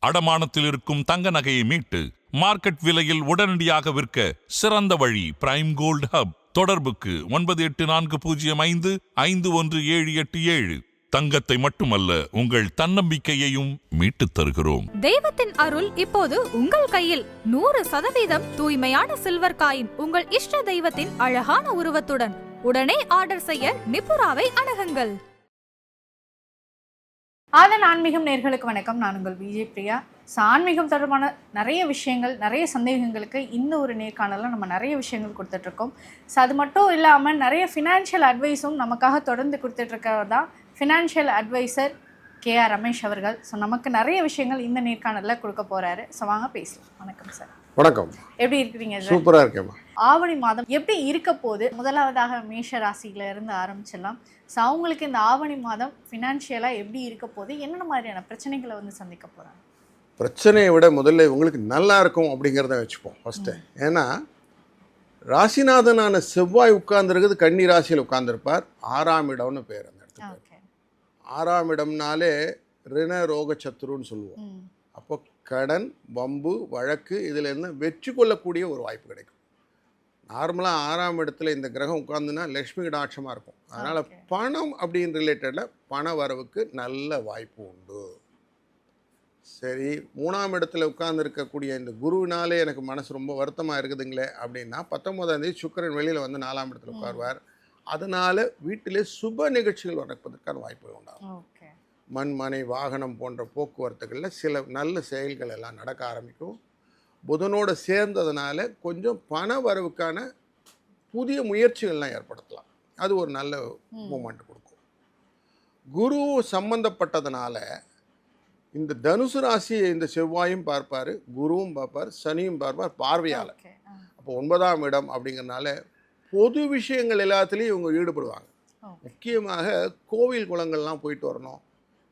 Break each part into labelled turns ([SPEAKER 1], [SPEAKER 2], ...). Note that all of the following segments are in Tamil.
[SPEAKER 1] அடமானத்தில் இருக்கும் தங்க நகையை மீட்டு மார்க்கெட் விலையில் உடனடியாக விற்க சிறந்த வழி பிரைம் கோல்ட் ஹப். தொடர்புக்கு 98455177. தங்கத்தை மட்டுமல்ல, உங்கள் தன்னம்பிக்கையையும் மீட்டுத் தருகிறோம்.
[SPEAKER 2] தெய்வத்தின் அருள் இப்போது உங்கள் கையில். 100% தூய்மையான சில்வர் காயின் உங்கள் இஷ்ட தெய்வத்தின் அழகான உருவத்துடன். உடனே ஆர்டர் செய்ய நிபுராவை அணுகுங்கள்.
[SPEAKER 3] ஆதன் ஆன்மீகம் நேயர்களுக்கு வணக்கம். நான் உங்கள் விஜய் பிரியா. ஆன்மீகம் தொடர்பான நிறைய விஷயங்கள், நிறைய சந்தேகங்களுக்கு இந்த ஒரு நேர்காணலில் நம்ம நிறைய விஷயங்கள் கொடுத்துட்ருக்கோம். அது மட்டும் இல்லாமல் நிறைய ஃபினான்ஷியல் அட்வைஸும் நமக்காக தொடர்ந்து கொடுத்துட்ருக்கவர் தான் ஃபினான்ஷியல் அட்வைசர் KR ரமேஷ் அவர்கள். நமக்கு நிறைய விஷயங்கள் இந்த நேர்காணலில் கொடுக்க போகிறாரு. வாங்க பேசலாம். வணக்கம் சார்.
[SPEAKER 4] வணக்கம்.
[SPEAKER 3] எப்படி இருக்கிறீங்க?
[SPEAKER 4] சூப்பராக இருக்கேம்மா.
[SPEAKER 3] ஆவணி மாதம் எப்படி இருக்க போது? முதலாவதாக மேஷ ராசியில இருந்து ஆரம்பிச்சிடலாம். அவங்களுக்கு இந்த ஆவணி மாதம் ஃபினான்ஷியலாக எப்படி இருக்க போது? என்னென்ன மாதிரியான பிரச்சனைகளை சந்திக்க போகிறாங்க?
[SPEAKER 4] பிரச்சனையை விட முதல்ல உங்களுக்கு நல்லா இருக்கும் அப்படிங்கிறத வச்சுப்போம் ஃபஸ்ட்டு. ஏன்னா ராசிநாதனான செவ்வாய் உட்கார்ந்துருக்குது கன்னி ராசியில் உட்கார்ந்துருப்பார். 6ஆம் இடம்னு பேர் அந்த இடத்துக்கு. 6ஆம் இடம்னாலே ரிண ரோக சத்துருன்னு சொல்லுவோம். அப்போ கடன், வம்பு, வழக்கு இதிலேருந்து வெற்றி கொள்ளக்கூடிய ஒரு வாய்ப்பு கிடைக்கும். நார்மலாக 6ஆம் இடத்துல இந்த கிரகம் உட்காந்துன்னா லக்ஷ்மி கடாட்சமாக இருக்கும். அதனால் பணம் அப்படின்னு ரிலேட்டடில் பண வரவுக்கு நல்ல வாய்ப்பு உண்டு. சரி, 3ஆம் இடத்துல உட்கார்ந்துருக்கக்கூடிய இந்த குருவினாலே எனக்கு மனசு ரொம்ப வருத்தமாக இருக்குதுங்களே அப்படின்னா 19ஆம் தேதி சுக்கிரன் வெளியில் வந்து 4ஆம் இடத்துல உட்காருவார். அதனால் வீட்டிலே சுப நிகழ்ச்சிகள் நடப்பதற்கான வாய்ப்புகள் உண்டாகும். மண், மனை, வாகனம் போன்ற போக்குவரத்துகளில் சில நல்ல செயல்கள் எல்லாம் நடக்க ஆரம்பிக்கும். புதனோடு சேர்ந்ததுனால கொஞ்சம் பண வரவுக்கான புதிய முயற்சிகள்லாம் ஏற்படுத்தலாம். அது ஒரு நல்ல மூமெண்ட் கொடுக்கும். குரு சம்பந்தப்பட்டதுனால இந்த தனுசு ராசியை இந்த செவ்வாயும் பார்ப்பார், குருவும் பார்ப்பார், சனியும் பார்ப்பார் பார்வையால். அப்போ 9ஆம் இடம் அப்படிங்கிறதுனால பொது விஷயங்கள் எல்லாத்துலேயும் இவங்க ஈடுபடுவாங்க. முக்கியமாக கோவில் குளங்கள்லாம் போயிட்டு வரணும்,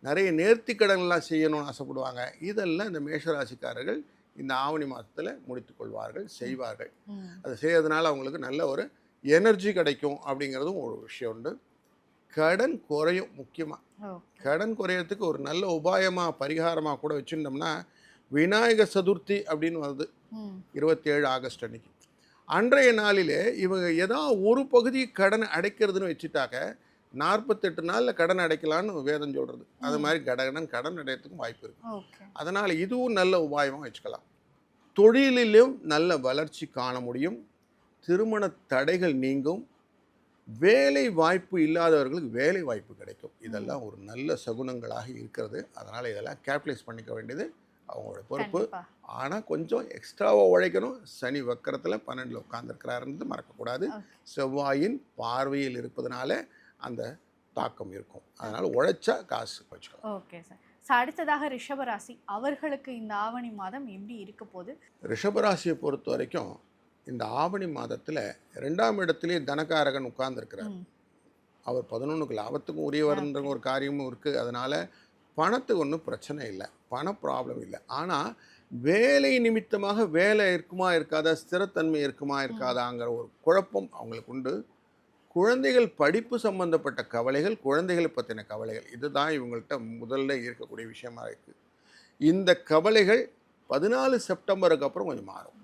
[SPEAKER 4] நிறைய நேர்த்திக்கடன்லாம் செய்யணும்னு ஆசைப்படுவாங்க. இதெல்லாம் இந்த மேஷராசிக்காரர்கள் இந்த ஆவணி மாதத்தில் முடித்துக்கொள்வார்கள், செய்வார்கள். அதை செய்யறதுனால அவங்களுக்கு நல்ல ஒரு எனர்ஜி கிடைக்கும் அப்படிங்கிறதும் ஒரு விஷயம் உண்டு. கடன் குறையும். முக்கியமாக கடன் குறையறதுக்கு ஒரு நல்ல உபாயமாக பரிகாரமாக கூட வச்சுட்டோம்னா விநாயக சதுர்த்தி அப்படின்னு வருது 27 ஆகஸ்ட் அன்னைக்கு. அன்றைய நாளிலே இவங்க ஏதாவது ஒரு பகுதி கடன் அடைக்கிறதுன்னு வச்சுட்டாக்க 48 நாளில் கடன் அடைக்கலான்னு வேதம் சொல்கிறது. அது மாதிரி கடன் அடைக்கிறதுக்கும் வாய்ப்பு இருக்குது. அதனால் இதுவும் நல்ல உபாயமாக வச்சுக்கலாம். தொழிலிலும் நல்ல வளர்ச்சி காண முடியும். திருமண தடைகள் நீங்கும். வேலை வாய்ப்பு இல்லாதவர்களுக்கு வேலை வாய்ப்பு கிடைக்கும். இதெல்லாம் ஒரு நல்ல சகுனங்களாக இருக்கிறது. அதனால் இதெல்லாம் கேபிட்டலைஸ் பண்ணிக்க வேண்டியது அவங்களோட பொறுப்பு. ஆனால் கொஞ்சம் எக்ஸ்ட்ராவாக உழைக்கணும். சனி வக்கரத்தில் 12 உட்கார்ந்துருக்கிறாருன்றது மறக்கக்கூடாது. செவ்வாயின் பார்வையில் இருப்பதனால அந்த தாக்கம் இருக்கும். அதனால் உழைச்சா காசு வச்சுக்கலாம்.
[SPEAKER 3] Okay sir. அடுத்ததாக ரிஷபராசி, அவர்களுக்கு இந்த ஆவணி மாதம் எப்படி இருக்க போகுது?
[SPEAKER 4] ரிஷபராசியை பொறுத்த வரைக்கும் இந்த ஆவணி மாதத்தில் 2ஆம் இடத்துலேயே தனகாரகன் உட்கார்ந்துருக்கிறார். அவர் 11க்கு லாபத்துக்கும் உரியவர்ன்ற ஒரு காரியமும் இருக்குது. அதனால் பணத்துக்கு ஒன்றும் பிரச்சனை இல்லை, பண ப்ராப்ளம் இல்லை. ஆனால் வேலை நிமித்தமாக வேலை இருக்குமா இருக்காதா, ஸ்திரத்தன்மை இருக்குமா இருக்காதாங்கிற ஒரு குழப்பம் அவங்களுக்கு உண்டு. குழந்தைகள் படிப்பு சம்பந்தப்பட்ட கவலைகள், குழந்தைகளை பற்றின கவலைகள், இதுதான் இவங்கள்ட்ட முதல்ல இருக்கக்கூடிய விஷயமா இருக்குது. இந்த கவலைகள் 14 செப்டம்பருக்கு அப்புறம் கொஞ்சம் மாறும்.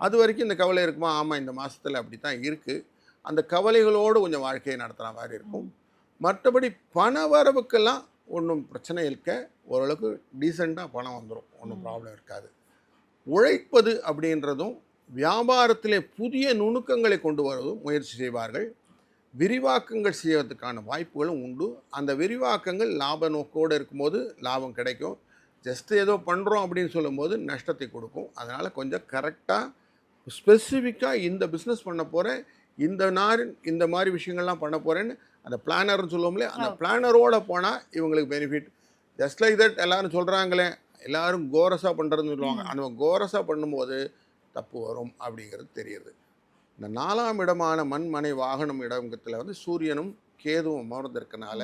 [SPEAKER 4] அது வரைக்கும் இந்த கவலை இருக்குமா? ஆமாம், இந்த மாதத்தில் அப்படி தான் இருக்குது. அந்த கவலைகளோடு கொஞ்சம் வாழ்க்கையை நடத்துகிற மாதிரி இருக்கும். மற்றபடி பண வரவுக்கெல்லாம் ஒன்றும் பிரச்சனை இருக்க, ஓரளவுக்கு டீசெண்டாக பணம் வந்துடும், ஒன்றும் ப்ராப்ளம் இருக்காது. உழைப்பது அப்படின்றதும் வியாபாரத்திலே புதிய நுணுக்கங்களை கொண்டு வருவதும் முயற்சி செய்வார்கள். விரிவாக்கங்கள் செய்வதற்கான வாய்ப்புகளும் உண்டு. அந்த விரிவாக்கங்கள் லாப நோக்கோடு இருக்கும்போது லாபம் கிடைக்கும். ஜஸ்ட்டு ஏதோ பண்ணுறோம் அப்படின்னு சொல்லும்போது நஷ்டத்தை கொடுக்கும். அதனால் கொஞ்சம் கரெக்டாக ஸ்பெசிஃபிக்காக இந்த பிஸ்னஸ் பண்ண போகிறேன், இந்த மாதிரி விஷயங்கள்லாம் பண்ண போகிறேன்னு அந்த பிளானர்னு சொல்லுவோம்லே, அந்த பிளானரோடு போனால் இவங்களுக்கு பெனிஃபிட். ஜஸ்ட் லைக் தட் எல்லாரும் சொல்கிறாங்களே, எல்லோரும் கோரஸாக பண்ணுறதுன்னு சொல்லுவாங்க. அந்த கோரஸாக பண்ணும்போது தப்பு வரும் அப்படிங்கிறது தெரியுது. இந்த 4ஆம் இடமான மண், மனை, வாகனம் இடத்துல சூரியனும் கேதுவும் அமர்ந்திருக்கனால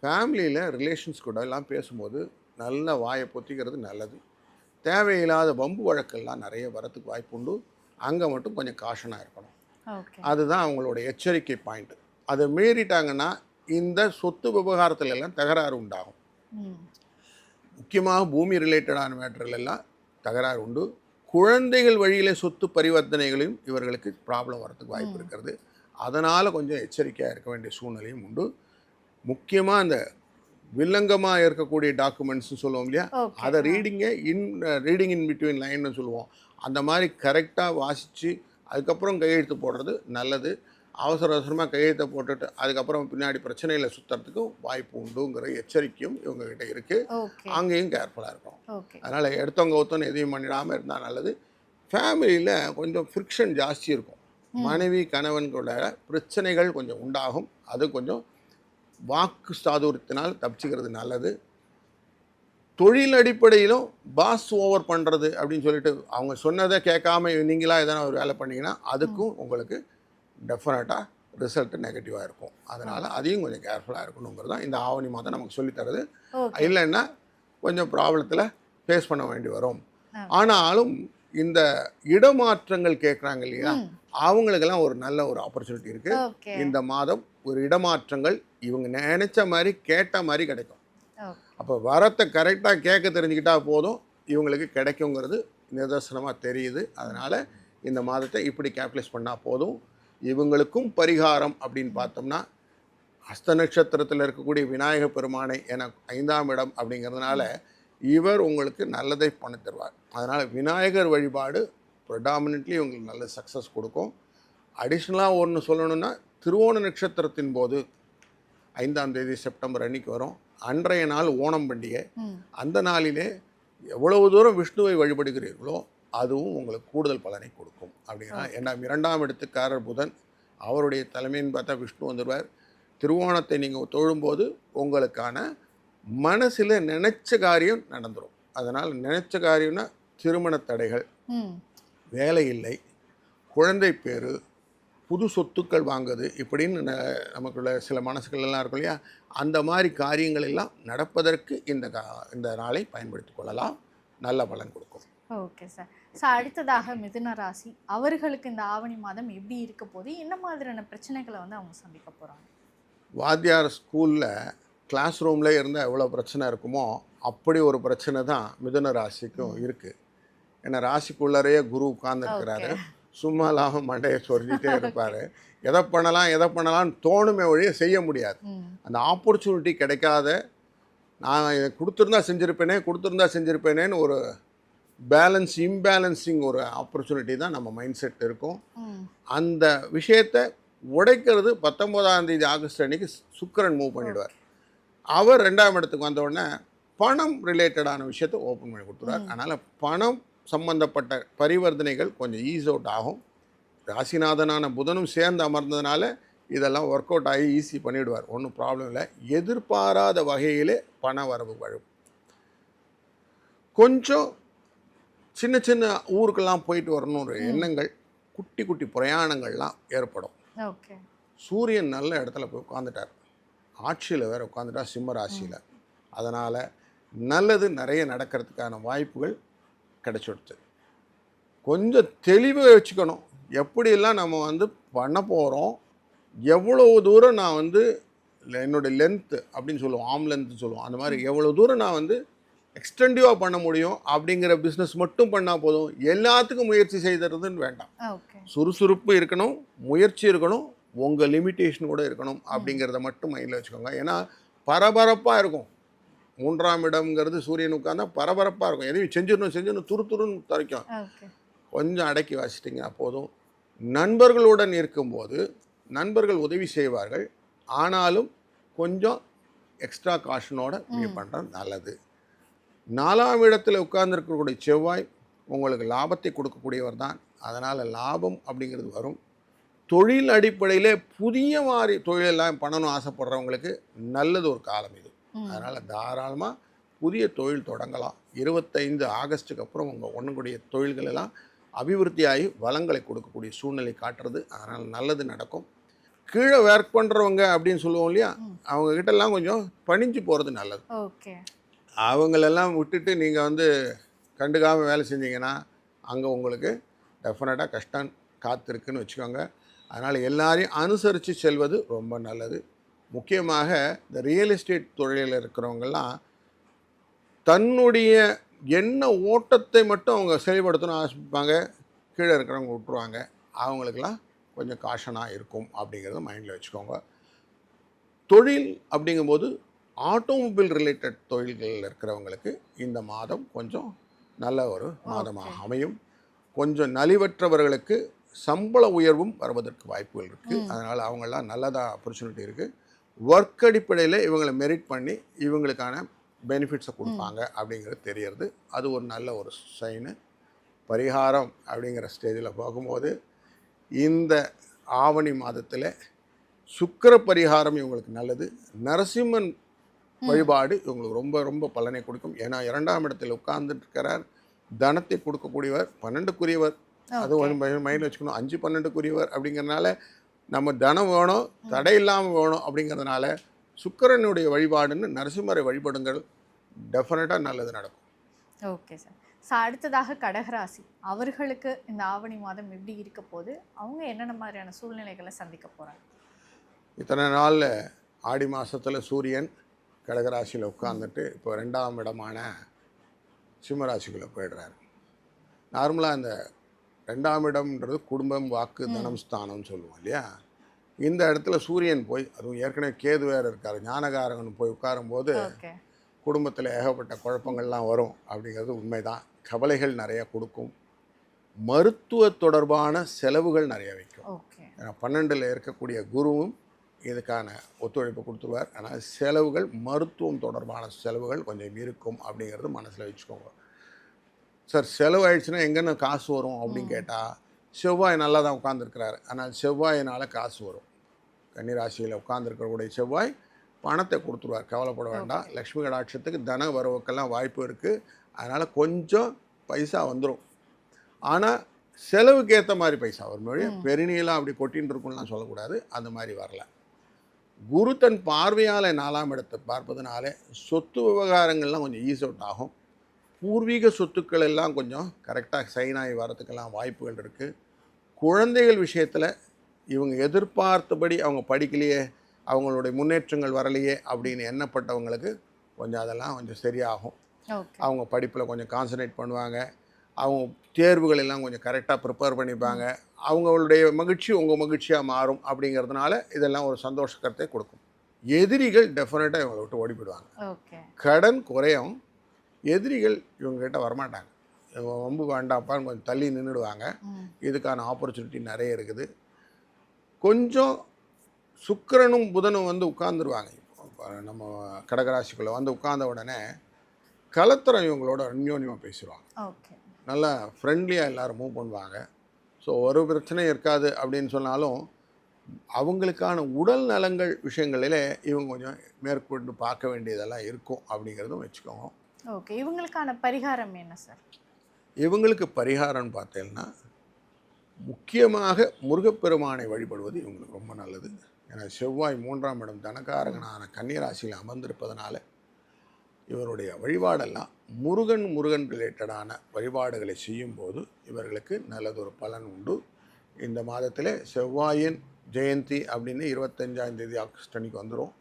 [SPEAKER 4] ஃபேமிலியில் ரிலேஷன்ஸ் கூட எல்லாம் பேசும்போது நல்ல வாயை பொத்திக்கிறது நல்லது. தேவையில்லாத வம்பு வழக்கெல்லாம் நிறைய வரத்துக்கு வாய்ப்பு உண்டு. அங்கே மட்டும் கொஞ்சம் காஷனாக இருக்கணும். அதுதான் அவங்களோட எச்சரிக்கை பாயிண்ட்டு. அதை மீறிட்டாங்கன்னா இந்த சொத்து விவகாரத்துல எல்லாம் தகராறு உண்டாகும். முக்கியமாக பூமி ரிலேட்டடான மேட்டர்கள் எல்லாம் தகராறு உண்டு. குழந்தைகள் வழியிலே சொத்து பரிவர்த்தனைகளையும் இவர்களுக்கு ப்ராப்ளம் வரதுக்கு வாய்ப்பு இருக்கிறது. அதனால் கொஞ்சம் எச்சரிக்கையாக இருக்க வேண்டிய சூழ்நிலையும் உண்டு. முக்கியமாக அந்த வில்லங்கமாக இருக்கக்கூடிய டாக்குமெண்ட்ஸ்னு சொல்லுவோம் இல்லையா, அதை ரீடிங் இன் பிட்வீன் லைன்னு சொல்லுவோம். அந்த மாதிரி கரெக்டாக வாசித்து அதுக்கப்புறம் கையெழுத்து போடுறது நல்லது. அவசரமாக கையெழுத்தை போட்டுட்டு அதுக்கப்புறம் பின்னாடி பிரச்சனையில் சுற்றுறதுக்கும் வாய்ப்பு உண்டுங்கிற எச்சரிக்கையும் இவங்ககிட்ட இருக்குது. அங்கேயும் கேர்ஃபுல்லாக இருக்கும். அதனால் எடுத்தவங்க ஒருத்தவங்க எதையும் பண்ணிடாமல் இருந்தால் நல்லது. ஃபேமிலியில் கொஞ்சம் ஃப்ரிக்ஷன் ஜாஸ்தி இருக்கும். மனைவி கணவன்களோட பிரச்சனைகள் கொஞ்சம் உண்டாகும். அது கொஞ்சம் வாக்கு சாதுரியத்தினால் தப்பிச்சுக்கிறது நல்லது. தொழில் அடிப்படையிலும் பாஸ் ஓவர் பண்ணுறது அப்படின்னு சொல்லிட்டு அவங்க சொன்னதை கேட்காம நீங்களாக எதனா ஒரு வேலை பண்ணிங்கன்னா அதுக்கும் உங்களுக்கு டெஃபினட்டாக ரிசல்ட் நெகட்டிவாக இருக்கும். அதனால் அதையும் கொஞ்சம் கேர்ஃபுல்லாக இருக்கணுங்கிறது தான் இந்த ஆவணி மாதம் நமக்கு சொல்லித்தரது. இல்லைன்னா கொஞ்சம் ப்ராப்ளத்தில் ஃபேஸ் பண்ண வேண்டி வரும். ஆனாலும் இந்த இடமாற்றங்கள் கேட்குறாங்க இல்லையா, அவங்களுக்கெல்லாம் ஒரு நல்ல ஒரு ஆப்பர்ச்சுனிட்டி இருக்குது. இந்த மாதம் ஒரு இடமாற்றங்கள் இவங்க நினச்ச மாதிரி கேட்ட மாதிரி கிடைக்கும். அப்போ வரத்தை கரெக்டாக கேட்க தெரிஞ்சுக்கிட்டா போதும், இவங்களுக்கு கிடைக்குங்கிறது நிதர்சனமாக தெரியுது. அதனால் இந்த மாதத்தை இப்படி கேப்டலைஸ் பண்ணால் போதும். இவங்களுக்கும் பரிகாரம் அப்படின்னு பார்த்தோம்னா, ஹஸ்த நட்சத்திரத்தில் இருக்கக்கூடிய விநாயக பெருமானை என 5ஆம் இடம் அப்படிங்கிறதுனால இவர் உங்களுக்கு நல்லதை பண்ணி தருவார். அதனால் விநாயகர் வழிபாடு ப்ரெடாமினென்ட்லி உங்களுக்கு நல்ல சக்ஸஸ் கொடுக்கும். அடிஷ்னலாக ஒன்று சொல்லணுன்னா, திருவோண நட்சத்திரத்தின் போது 5ஆம் தேதி செப்டம்பர் அன்னைக்கு வரும். அன்றைய நாள் ஓணம் பண்டிகை. அந்த நாளிலே எவ்வளவு தூரம் விஷ்ணுவை வழிபடுகிறீர்களோ அதுவும் உங்களுக்கு கூடுதல் பலனை கொடுக்கும். அப்படின்னா ஏன்னா 2ஆம் இடத்துக்காரர் புதன், அவருடைய தலைமைன்னு பார்த்தா விஷ்ணு வந்துடுவார். திருவோணத்தை நீங்கள் தொழும்போது உங்களுக்கான மனசில் நினைச்ச காரியம் நடந்துடும். அதனால் நினைச்ச காரியம்னா திருமண தடைகள், வேலை இல்லை, குழந்தை பேரு, புது சொத்துக்கள் வாங்குது, இப்படின்னு நமக்குள்ள சில மனசுகளெல்லாம் இருக்கும் இல்லையா, அந்த மாதிரி காரியங்கள் எல்லாம் நடப்பதற்கு இந்த நாளை பயன்படுத்தி கொள்ளலாம். நல்ல பலன் கொடுக்கும்.
[SPEAKER 3] Okay sir. சார், அடுத்ததாக மிதுன ராசி அவர்களுக்கு இந்த ஆவணி மாதம் எப்படி இருக்க போது, என்ன மாதிரியான பிரச்சனைகளை வந்து அவங்க சந்திக்க போகிறாங்க?
[SPEAKER 4] வாத்தியார் ஸ்கூலில் கிளாஸ் ரூமில் இருந்தால் எவ்வளோ பிரச்சனை இருக்குமோ அப்படி ஒரு பிரச்சனை தான் மிதுன ராசிக்கும் இருக்குது. ஏன்னா ராசிக்குள்ளரையே குரு உட்கார்ந்துருக்கிறாரு. சும்மா இல்லாமல் மண்டையை சொரிஞ்சிட்டே இருப்பார். எதை பண்ணலாம்னு தோணுமே ஒழிய செய்ய முடியாது. அந்த ஆப்பர்ச்சுனிட்டி கிடைக்காத, நான் கொடுத்துருந்தா செஞ்சுருப்பேனேன்னு ஒரு இம்பேலன்சிங் ஒரு ஆப்பர்ச்சுனிட்டி தான் நம்ம மைண்ட் செட் இருக்கும். அந்த விஷயத்தை உடைக்கிறது 19ஆம் தேதி ஆகஸ்ட் அன்னைக்கு சுக்கிரன் மூவ் பண்ணிடுவார். அவர் 2ஆம் இடத்துக்கு வந்தவுடனே பணம் ரிலேட்டடான விஷயத்தை ஓப்பன் பண்ணி கொடுத்துருவார். அதனால் பணம் சம்பந்தப்பட்ட பரிவர்த்தனைகள் கொஞ்சம் ஈஸ் அவுட் ஆகும். ராசிநாதனான புதனும் சேர்ந்து அமர்ந்ததுனால இதெல்லாம் ஒர்க் அவுட் ஆகி ஈஸி பண்ணிவிடுவார். ஒன்றும் ப்ராப்ளம் இல்லை. எதிர்பாராத வகையிலே பண வரவு வரும். கொஞ்சம் சின்ன சின்ன ஊருக்கெல்லாம் போயிட்டு வரணுன்ற எண்ணங்கள், குட்டி குட்டி பிரயாணங்கள்லாம் ஏற்படும். சூரியன் நல்ல இடத்துல போய் உட்காந்துட்டார், ஆட்சியில் வேறு உட்காந்துட்டார் சிம்ம ராசியில். அதனால் நல்லது நிறைய நடக்கிறதுக்கான வாய்ப்புகள் கிடைச்சிடுச்சு. கொஞ்சம் தெளிவாக வச்சுக்கணும், எப்படியெல்லாம் நம்ம வந்து பண்ண போகிறோம், எவ்வளோ தூரம் நான் வந்து என்னுடைய லென்த்து அப்படின்னு சொல்லுவோம், ஆம் லென்த்து சொல்லுவோம், அந்த மாதிரி எவ்வளோ தூரம் நான் வந்து எக்ஸ்டெண்டிவாக பண்ண முடியும் அப்படிங்கிற பிஸ்னஸ் மட்டும் பண்ணால் போதும். எல்லாத்துக்கும் முயற்சி செய்கிறதுன்னு வேண்டாம். சுறுசுறுப்பு இருக்கணும், முயற்சி இருக்கணும், உங்கள் லிமிட்டேஷன் கூட இருக்கணும் அப்படிங்கிறத மட்டும் மைண்டில் வச்சுக்கோங்க. ஏன்னா பரபரப்பாக இருக்கும். 3ஆம் இடம்ங்கிறது சூரியன் உட்கார்ந்தா பரபரப்பாக இருக்கும். எதையும் செஞ்சிடணும் துருன்னு தரைக்கும். கொஞ்சம் அடக்கி வச்சிட்டிங்கன்னா போதும். நண்பர்களுடன் இருக்கும்போது நண்பர்கள் உதவி செய்வார்கள். ஆனாலும் கொஞ்சம் எக்ஸ்ட்ரா காஷனோட பண்ணுறது நல்லது. 4ஆம் இடத்துல உட்கார்ந்துருக்கக்கூடிய செவ்வாய் உங்களுக்கு லாபத்தை கொடுக்கக்கூடியவர் தான். அதனால் லாபம் அப்படிங்கிறது வரும். தொழில் அடிப்படையிலே புதிய மாதிரி தொழிலெல்லாம் பண்ணணும் ஆசைப்படுறவங்களுக்கு நல்லது ஒரு காலம் இது. அதனால் தாராளமாக புதிய தொழில் தொடங்கலாம். 25 ஆகஸ்ட்டுக்கு அப்புறம் உங்கள் ஒன்றுக்கூடிய தொழில்கள் எல்லாம் அபிவிருத்தியாகி வளங்களை கொடுக்கக்கூடிய சூழ்நிலை காட்டுறது. அதனால் நல்லது நடக்கும். கீழே ஒர்க் பண்ணுறவங்க அப்படின்னு சொல்லுவோம் இல்லையா, அவங்கக்கிட்டெல்லாம் கொஞ்சம் பணிஞ்சு போகிறது நல்லது. அவங்களெல்லாம் விட்டுட்டு நீங்கள் வந்து கண்டுக்காமல் வேலை செஞ்சீங்கன்னா அங்கே உங்களுக்கு டெஃபினட்டாக கஷ்டம் காத்திருக்குன்னு வச்சுக்கோங்க. அதனால் எல்லாரையும் அனுசரித்து செல்வது ரொம்ப நல்லது. முக்கியமாக இந்த ரியல் எஸ்டேட் தொழிலில் இருக்கிறவங்கெல்லாம் தன்னுடைய எண்ண ஓட்டத்தை மட்டும் அவங்க செயல்படுத்தணும் ஆசைப்பாங்க, கீழே இருக்கிறவங்க விட்டுருவாங்க. அவங்களுக்கெல்லாம் கொஞ்சம் காஷனாக இருக்கும் அப்படிங்கிறத மைண்டில் வச்சுக்கோங்க. தொழில் அப்படிங்கும்போது ஆட்டோமொபைல் ரிலேட்டட் தொழில்களில் இருக்கிறவங்களுக்கு இந்த மாதம் கொஞ்சம் நல்ல ஒரு மாதமாக அமையும். கொஞ்சம் நலிவற்றவர்களுக்கு சம்பள உயர்வும் வருவதற்கு வாய்ப்புகள் இருக்குது. அதனால் அவங்களாம் நல்லதாக ஆப்பர்ச்சுனிட்டி இருக்குது. ஒர்க் அடிப்படையில் இவங்களை மெரிட் பண்ணி இவங்களுக்கான பெனிஃபிட்ஸை கொடுப்பாங்க அப்படிங்கிறது தெரியறது. அது ஒரு நல்ல ஒரு சைனு. பரிகாரம் அப்படிங்கிற ஸ்டேஜில் பார்க்கும்போது இந்த ஆவணி மாதத்தில் சுக்கிர பரிகாரம் இவங்களுக்கு நல்லது. நரசிம்மன் வழிபாடு இவங்களுக்கு ரொம்ப ரொம்ப பலனை கொடுக்கும். ஏன்னா 2ஆம் இடத்தில் உட்கார்ந்துட்டு இருக்கிறார். தனத்தை கொடுக்கக்கூடியவர், 12க்குரியவர். அது ஒரு மைண்டில் வச்சுக்கணும். 5 12க்குரியவர் அப்படிங்கிறதுனால நம்ம தனம் வேணும், தடை இல்லாமல் வேணும். அப்படிங்கிறதுனால சுக்கிரனுடைய வழிபாடுன்னு நரசிம்மரை வழிபடுங்கள், டெஃபினட்டாக நல்லது நடக்கும்.
[SPEAKER 3] Okay sir. அடுத்ததாக கடகராசி, அவர்களுக்கு இந்த ஆவணி மாதம் எப்படி இருக்க போது, அவங்க என்னென்ன மாதிரியான சூழ்நிலைகளை சந்திக்க போகிறாங்க?
[SPEAKER 4] இத்தனை நாளில் ஆடி மாதத்தில் சூரியன் கடகராசியில் உட்காந்துட்டு இப்போ 2ஆம் இடமான சிம்மராசிக்குள்ளே போயிடுறாரு. நார்மலாக இந்த 2ஆம் இடம்ன்றது குடும்பம், வாக்கு, தனம், ஸ்தானம்னு சொல்லுவோம் இல்லையா? இந்த இடத்துல சூரியன் போய், அதுவும் ஏற்கனவே கேது வேறு இருக்கார், ஞானகாரகன் போய் உட்காரும்போது குடும்பத்தில் ஏகப்பட்ட குழப்பங்கள்லாம் வரும் அப்படிங்கிறது உண்மைதான். கவலைகள் நிறைய கொடுக்கும். மருத்துவ தொடர்பான செலவுகள் நிறைய வைக்கும். ஏன்னா 12ல் இருக்கக்கூடிய குருவும் இதுக்கான ஒத்துழைப்பு கொடுத்துருவார். ஆனால் செலவுகள், மருத்துவம் தொடர்பான செலவுகள் கொஞ்சம் இருக்கும் அப்படிங்கிறது மனசில் வச்சுக்கோங்க. சார் செலவாயிடுச்சுன்னா எங்கன்னு காசு வரும் அப்படின்னு கேட்டால், செவ்வாய் நல்லா தான் உட்காந்துருக்கிறாரு. ஆனால் செவ்வாயினால் காசு வரும். கன்னிராசியில் உட்காந்துருக்கக்கூடிய செவ்வாய் பணத்தை கொடுத்துருவார், கவலைப்பட வேண்டாம். லக்ஷ்மி கடாட்சத்துக்கு தன வரவுக்கெல்லாம் வாய்ப்பு இருக்குது. அதனால் கொஞ்சம் பைசா வந்துடும். ஆனால் செலவுக்கு ஏற்ற மாதிரி பைசா வரும். பெருநீலாம் அப்படி கொட்டின்னு இருக்கும்லாம் சொல்லக்கூடாது, அந்த மாதிரி வரல. குரு தன் பார்வையால் 4ஆம் இடத்தை பார்ப்பதுனால சொத்து விவகாரங்கள்லாம் கொஞ்சம் ஈஸ் அவுட் ஆகும். பூர்வீக சொத்துக்கள் எல்லாம் கொஞ்சம் கரெக்டாக சைன் ஆகி வரத்துக்கெல்லாம் வாய்ப்புகள் இருக்குது. குழந்தைகள் விஷயத்தில் இவங்க எதிர்பார்த்தபடி அவங்க படிக்கலையே, அவங்களுடைய முன்னேற்றங்கள் வரலையே அப்படின்னு எண்ணப்பட்டவங்களுக்கு கொஞ்சம் அதெல்லாம் கொஞ்சம் சரியாகும். அவங்க படிப்பில் கொஞ்சம் கான்சன்ட்ரேட் பண்ணுவாங்க. அவங்க தேர்வுகள் எல்லாம் கொஞ்சம் கரெக்டாக ப்ரிப்பேர் பண்ணிப்பாங்க. அவங்களுடைய மகிழ்ச்சி உங்கள் மகிழ்ச்சியாக மாறும். அப்படிங்கிறதுனால இதெல்லாம் ஒரு சந்தோஷக்கரத்தை கொடுக்கும். எதிரிகள் டெஃபினட்டாக இவங்களை விட்டு ஓடி போயிடுவாங்க. கடன் குறையும். எதிரிகள் இவங்ககிட்ட வரமாட்டாங்க. இவங்க ரொம்ப வேண்டாப்பான்னு கொஞ்சம் தள்ளி நின்றுடுவாங்க. இதுக்கான ஆப்பர்ச்சுனிட்டி நிறைய இருக்குது. கொஞ்சம் சுக்கிரனும் புதனும் வந்து உட்கார்ந்துருவாங்க. நம்ம கடகராசிக்குள்ளே வந்து உட்கார்ந்த உடனே கலத்திரம் இவங்களோட அந்யோன்யமாக பேசுவாங்க. நல்லா ஃப்ரெண்ட்லியாக எல்லோரும் மூவ் பண்ணுவாங்க. ஸோ ஒரு பிரச்சனையும் இருக்காது அப்படின்னு சொன்னாலும் அவங்களுக்கான உடல் நலங்கள் விஷயங்களிலே இவங்க கொஞ்சம் மேற்கொண்டு பார்க்க வேண்டியதெல்லாம் இருக்கும் அப்படிங்கிறதும் வச்சுக்கோங்க.
[SPEAKER 3] ஓகே, இவங்களுக்கான பரிகாரம் என்ன சார்?
[SPEAKER 4] இவங்களுக்கு பரிகாரம்னு பார்த்தீங்கன்னா முக்கியமாக முருகப்பெருமானை வழிபடுவது இவங்களுக்கு ரொம்ப நல்லது. ஏன்னா செவ்வாய் 3ஆம் இடம் தனகாரகனான கன்னிராசியில் அமர்ந்திருப்பதனால இவருடைய வழிபாடெல்லாம் முருகன் ரிலேட்டடான வழிபாடுகளை செய்யும்போது இவர்களுக்கு நல்லதொரு பலன் உண்டு. இந்த மாதத்தில் செவ்வாயின் ஜெயந்தி அப்படின்னு 25ஆம் தேதி ஆகஸ்ட் அன்றைக்கி வந்துடும்.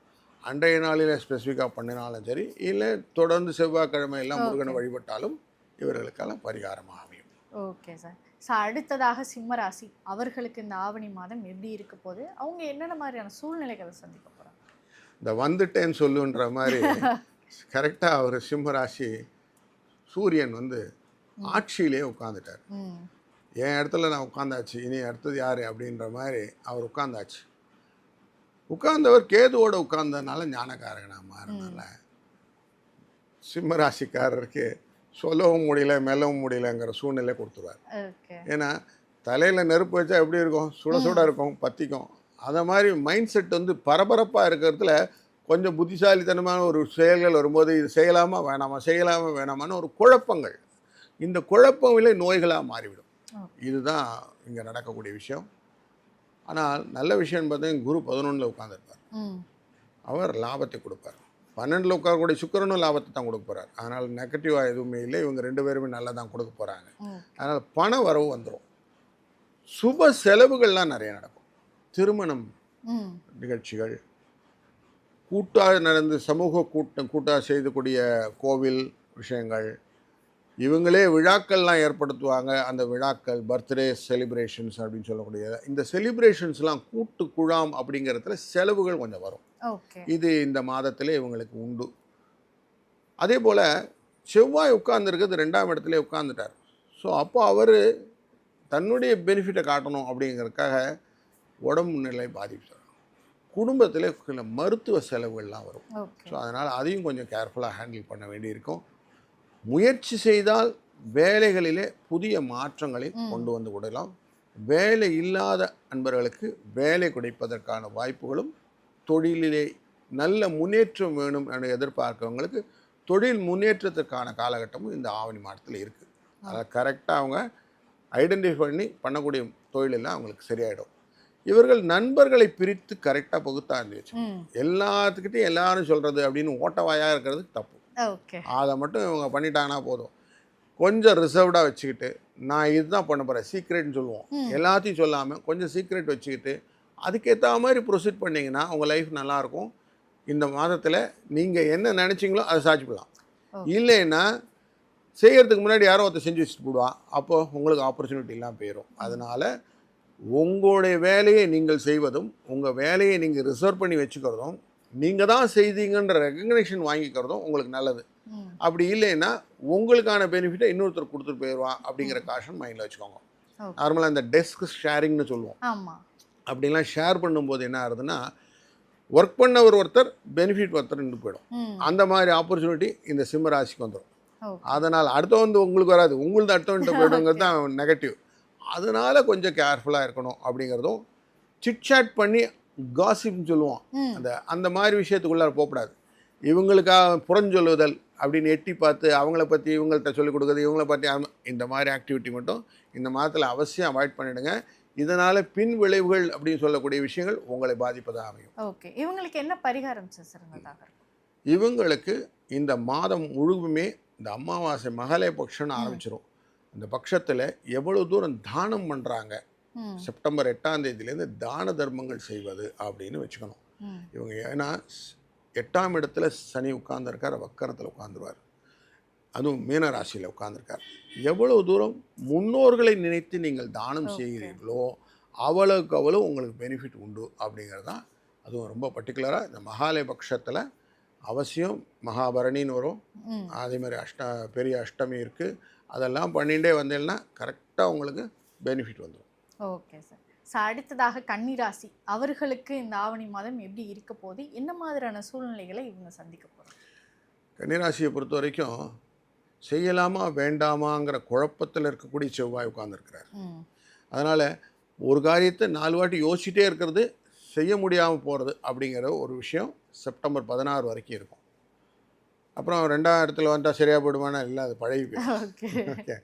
[SPEAKER 4] அன்றைய நாளில் ஸ்பெசிஃபிக்காக பண்ணினாலும் சரி, இல்லை தொடர்ந்து செவ்வாய்க்கிழமை எல்லாம் முருகனை வழிபட்டாலும் இவர்களுக்கெல்லாம் பரிகாரமாக அமையும்.
[SPEAKER 3] Okay sir. அடுத்ததாக சிம்மராசி, அவர்களுக்கு இந்த ஆவணி மாதம் எப்படி இருக்க போது, அவங்க என்னென்ன மாதிரியான சூழ்நிலைகளை சந்திக்க போகிறாங்க?
[SPEAKER 4] இந்த வந்துட்டேன்னு சொல்லுன்ற மாதிரி கரெக்டாக அவர் சிம்மராசி சூரியன் வந்து ஆட்சியிலே உட்காந்துட்டார். என் இடத்துல நான் உட்காந்தாச்சு, இனி அடுத்தது யார் அப்படின்ற மாதிரி அவர் உட்காந்தாச்சு. உட்கார்ந்தவர் கேதுவோடு உட்கார்ந்ததுனால ஞானகாரகனாக மாறினால சிம்மராசிக்காரருக்கு சொல்லவும் முடியல, மெல்லவும் முடியலங்கிற சூழ்நிலை கொடுத்துருவார். ஏன்னா தலையில் நெருப்பு வச்சா எப்படி இருக்கும், சுட இருக்கும், பற்றிக்கும். அதை மாதிரி மைண்ட் செட் வந்து பரபரப்பாக இருக்கிறதுல கொஞ்சம் புத்திசாலித்தனமான ஒரு செயல்கள் வரும்போது இது செய்யலாமா வேணாமா, செய்யலாமா வேணாமான்னு ஒரு குழப்பங்கள், இந்த குழப்பங்களே நோய்களாக மாறிவிடும். இதுதான் இங்கே நடக்கக்கூடிய விஷயம். ஆனால் நல்ல விஷயம்னு பார்த்தீங்கன்னா குரு 11ல் உட்காந்துருப்பார். அவர் லாபத்தை கொடுப்பார். 12ல் உட்காரக்கூடிய சுக்கிரனும் லாபத்தை தான் கொடுக்க போகிறார். அதனால் நெகட்டிவாக எதுவுமே இல்லை. இவங்க 2 பேருமே நல்லா தான் கொடுக்க போகிறாங்க. அதனால் பண வரவு வந்துடும். சுப செலவுகள்லாம் நிறைய நடக்கும். திருமணம் நிகழ்ச்சிகள், கூட்டாக நடந்து சமூக கூட்டாக செய்யக்கூடிய கோவில் விஷயங்கள், இவங்களே விழாக்கள்லாம் ஏற்படுத்துவாங்க. அந்த விழாக்கள், பர்த்டே செலிப்ரேஷன்ஸ் அப்படின்னு சொல்லக்கூடிய இந்த செலிப்ரேஷன்ஸ்லாம் கூட்டு குழாம் அப்படிங்கிறதுல செலவுகள் கொஞ்சம் வரும்.
[SPEAKER 3] ஓகே.
[SPEAKER 4] இது இந்த மாதத்திலே இவங்களுக்கு உண்டு. அதே போல் செவ்வாய் உட்கார்ந்துருக்கிறது 2ஆம் இடத்துல உட்கார்ந்துட்டார். ஸோ அப்போ அவர் தன்னுடைய பெனிஃபிட்டை காட்டணும் அப்படிங்கிறதுக்காக உடம்பு நிலை பாதிப்பு, குடும்பத்தில் சில மருத்துவ செலவுகள்லாம் வரும்.
[SPEAKER 3] ஓகே.
[SPEAKER 4] ஸோ அதனால் அதையும் கொஞ்சம் கேர்ஃபுல்லாக ஹேண்டில் பண்ண வேண்டியிருக்கும். முயற்சி செய்தால் வேலைகளிலே புதிய மாற்றங்களை கொண்டு வந்து விடலாம். வேலை இல்லாத அன்பர்களுக்கு வேலை கிடைப்பதற்கான வாய்ப்புகளும், தொழிலிலே நல்ல முன்னேற்றம் வேணும் என்று எதிர்பார்க்கிறவங்களுக்கு தொழில் முன்னேற்றத்திற்கான காலகட்டமும் இந்த ஆவணி மாதத்தில் இருக்குது. அதை கரெக்டாக அவங்க ஐடென்டிஃபை பண்ணி பண்ணக்கூடிய தொழிலெல்லாம் அவங்களுக்கு சரியாயிடும். இவர்கள் நண்பர்களை பிரித்து கரெக்டாக பகுத்தாந்து வச்சு எல்லாத்துக்கிட்டையும் எல்லாரும் சொல்கிறது அப்படின்னு ஓட்டவாயாக இருக்கிறதுக்கு தப்பு.
[SPEAKER 3] ஓகே.
[SPEAKER 4] அதை மட்டும் இவங்க பண்ணிட்டாங்கன்னா போதும். கொஞ்சம் ரிசர்வ்டாக வச்சுக்கிட்டு நான் இதுதான் பண்ண போகிறேன் சீக்ரெட்னு சொல்லுவோம். எல்லாத்தையும் சொல்லாமல் கொஞ்சம் சீக்ரெட் வச்சுக்கிட்டு அதுக்கேற்ற மாதிரி ப்ரொசீட் பண்ணிங்கன்னா உங்கள் லைஃப் நல்லாயிருக்கும். இந்த மாதத்தில் நீங்கள் என்ன நினச்சிங்களோ அதை சாதிச்சுக்கலாம். இல்லைன்னா செய்கிறதுக்கு முன்னாடி யாரோ ஒருத்தர் செஞ்சு வச்சுட்டு போடுவான். அப்போது உங்களுக்கு ஆப்பர்ச்சுனிட்டிலாம் போயிடும். அதனால் உங்களுடைய வேலையை நீங்கள் செய்வதும், உங்கள் வேலையை நீங்கள் ரிசர்வ் பண்ணி வச்சுக்கிறதும், நீங்கள் தான் செய்தீங்கன்ற ரெகக்னேஷன் வாங்கிக்கிறதும் உங்களுக்கு நல்லது. அப்படி இல்லைன்னா உங்களுக்கான பெனிஃபிட்டை இன்னொருத்தர் கொடுத்துட்டு போயிடுவான் அப்படிங்கிற காஷன் மைண்டில் வச்சுக்கோங்க. நார்மலாக இந்த டெஸ்க் ஷேரிங்னு சொல்லுவோம். அப்படிலாம் ஷேர் பண்ணும்போது என்ன ஆகுதுன்னா, ஒர்க் பண்ணவர் ஒருத்தர் பெனிஃபிட் ஒருத்தர் நின்று போயிடும். அந்த மாதிரி ஆப்பர்ச்சுனிட்டி இந்த சிம்ம ராசிக்கு வந்துடும். அதனால் அடுத்த உங்களுக்கு வராது, உங்களுக்கு அடுத்தவன்ட்டு போய்டுங்கிறது தான் நெகட்டிவ். அதனால் கொஞ்சம் கேர்ஃபுல்லாக இருக்கணும் அப்படிங்கிறதும், சிட்சாட் பண்ணி காசிப்னு சொல்லுவோம், அந்த மாதிரி விஷயத்துக்குள்ளே போகக்கூடாது. இவங்களுக்காக புறஞ்சொல்லுதல் அப்படின்னு எட்டி பார்த்து அவங்கள பற்றி இவங்கள்ட்ட சொல்லிக் கொடுக்குறது, இவங்கள பற்றி இந்த மாதிரி ஆக்டிவிட்டி மட்டும் இந்த மாதத்தில் அவசியம் அவாய்ட் பண்ணிவிடுங்க. இதனால் பின் விளைவுகள் அப்படின்னு சொல்லக்கூடிய விஷயங்கள் உங்களை பாதிப்பதாக அமையும்.
[SPEAKER 3] ஓகே. இவங்களுக்கு என்ன பரிகாரம் சிறந்ததாக இருக்கும்?
[SPEAKER 4] இவங்களுக்கு இந்த மாதம் முழுவதுமே இந்த அமாவாசை மகளே பட்சம்னு ஆரம்பிச்சிடும். இந்த பட்சத்தில் எவ்வளோ தூரம் தானம் பண்ணுறாங்க, செப்டம்பர் 8ஆம் தேதியிலேருந்து தான தர்மங்கள் செய்வது அப்படின்னு வச்சுக்கணும். இவங்க ஏன்னா 8ஆம் இடத்துல சனி உட்கார்ந்துருக்கார், வக்கரத்தில் உட்காந்துருவார், அதுவும் மீன ராசியில் உட்கார்ந்துருக்கார். எவ்வளோ தூரம் முன்னோர்களை நினைத்து நீங்கள் தானம் செய்கிறீர்களோ அவ்வளவுக்கு அவ்வளோ உங்களுக்கு பெனிஃபிட் உண்டு அப்படிங்கிறது தான். அதுவும் ரொம்ப பர்டிகுலராக இந்த மகாலய பட்சத்தில் அவசியம் மகாபரணின்னு வரும். அதே மாதிரி பெரிய அஷ்டமி இருக்குது. அதெல்லாம் பண்ணிகிட்டே வந்தீங்கன்னா கரெக்டாக உங்களுக்கு பெனிஃபிட் வந்துடும்.
[SPEAKER 3] Okay sir. அடுத்ததாக கன்னிராசி அவர்களுக்கு இந்த ஆவணி மாதம் எப்படி இருக்க போது, என்ன மாதிரியான சூழ்நிலைகளை இவங்க சந்திக்க போகிறாங்க?
[SPEAKER 4] கன்னிராசியை பொறுத்த வரைக்கும் செய்யலாமா வேண்டாமாங்கிற குழப்பத்தில் இருக்கக்கூடிய செவ்வாய் உட்கார்ந்துருக்கிறார். அதனால் ஒரு காரியத்தை 4 வாட்டி யோசிச்சுட்டே இருக்கிறது, செய்ய முடியாமல் போகிறது அப்படிங்கிற ஒரு விஷயம் செப்டம்பர் 16 வரைக்கும் இருக்கும். அப்புறம் 2ஆம் இடத்துல வந்துட்டால் சரியாக போயிடுவானா? இல்லை, அது பழகி போயிடும். ஓகே.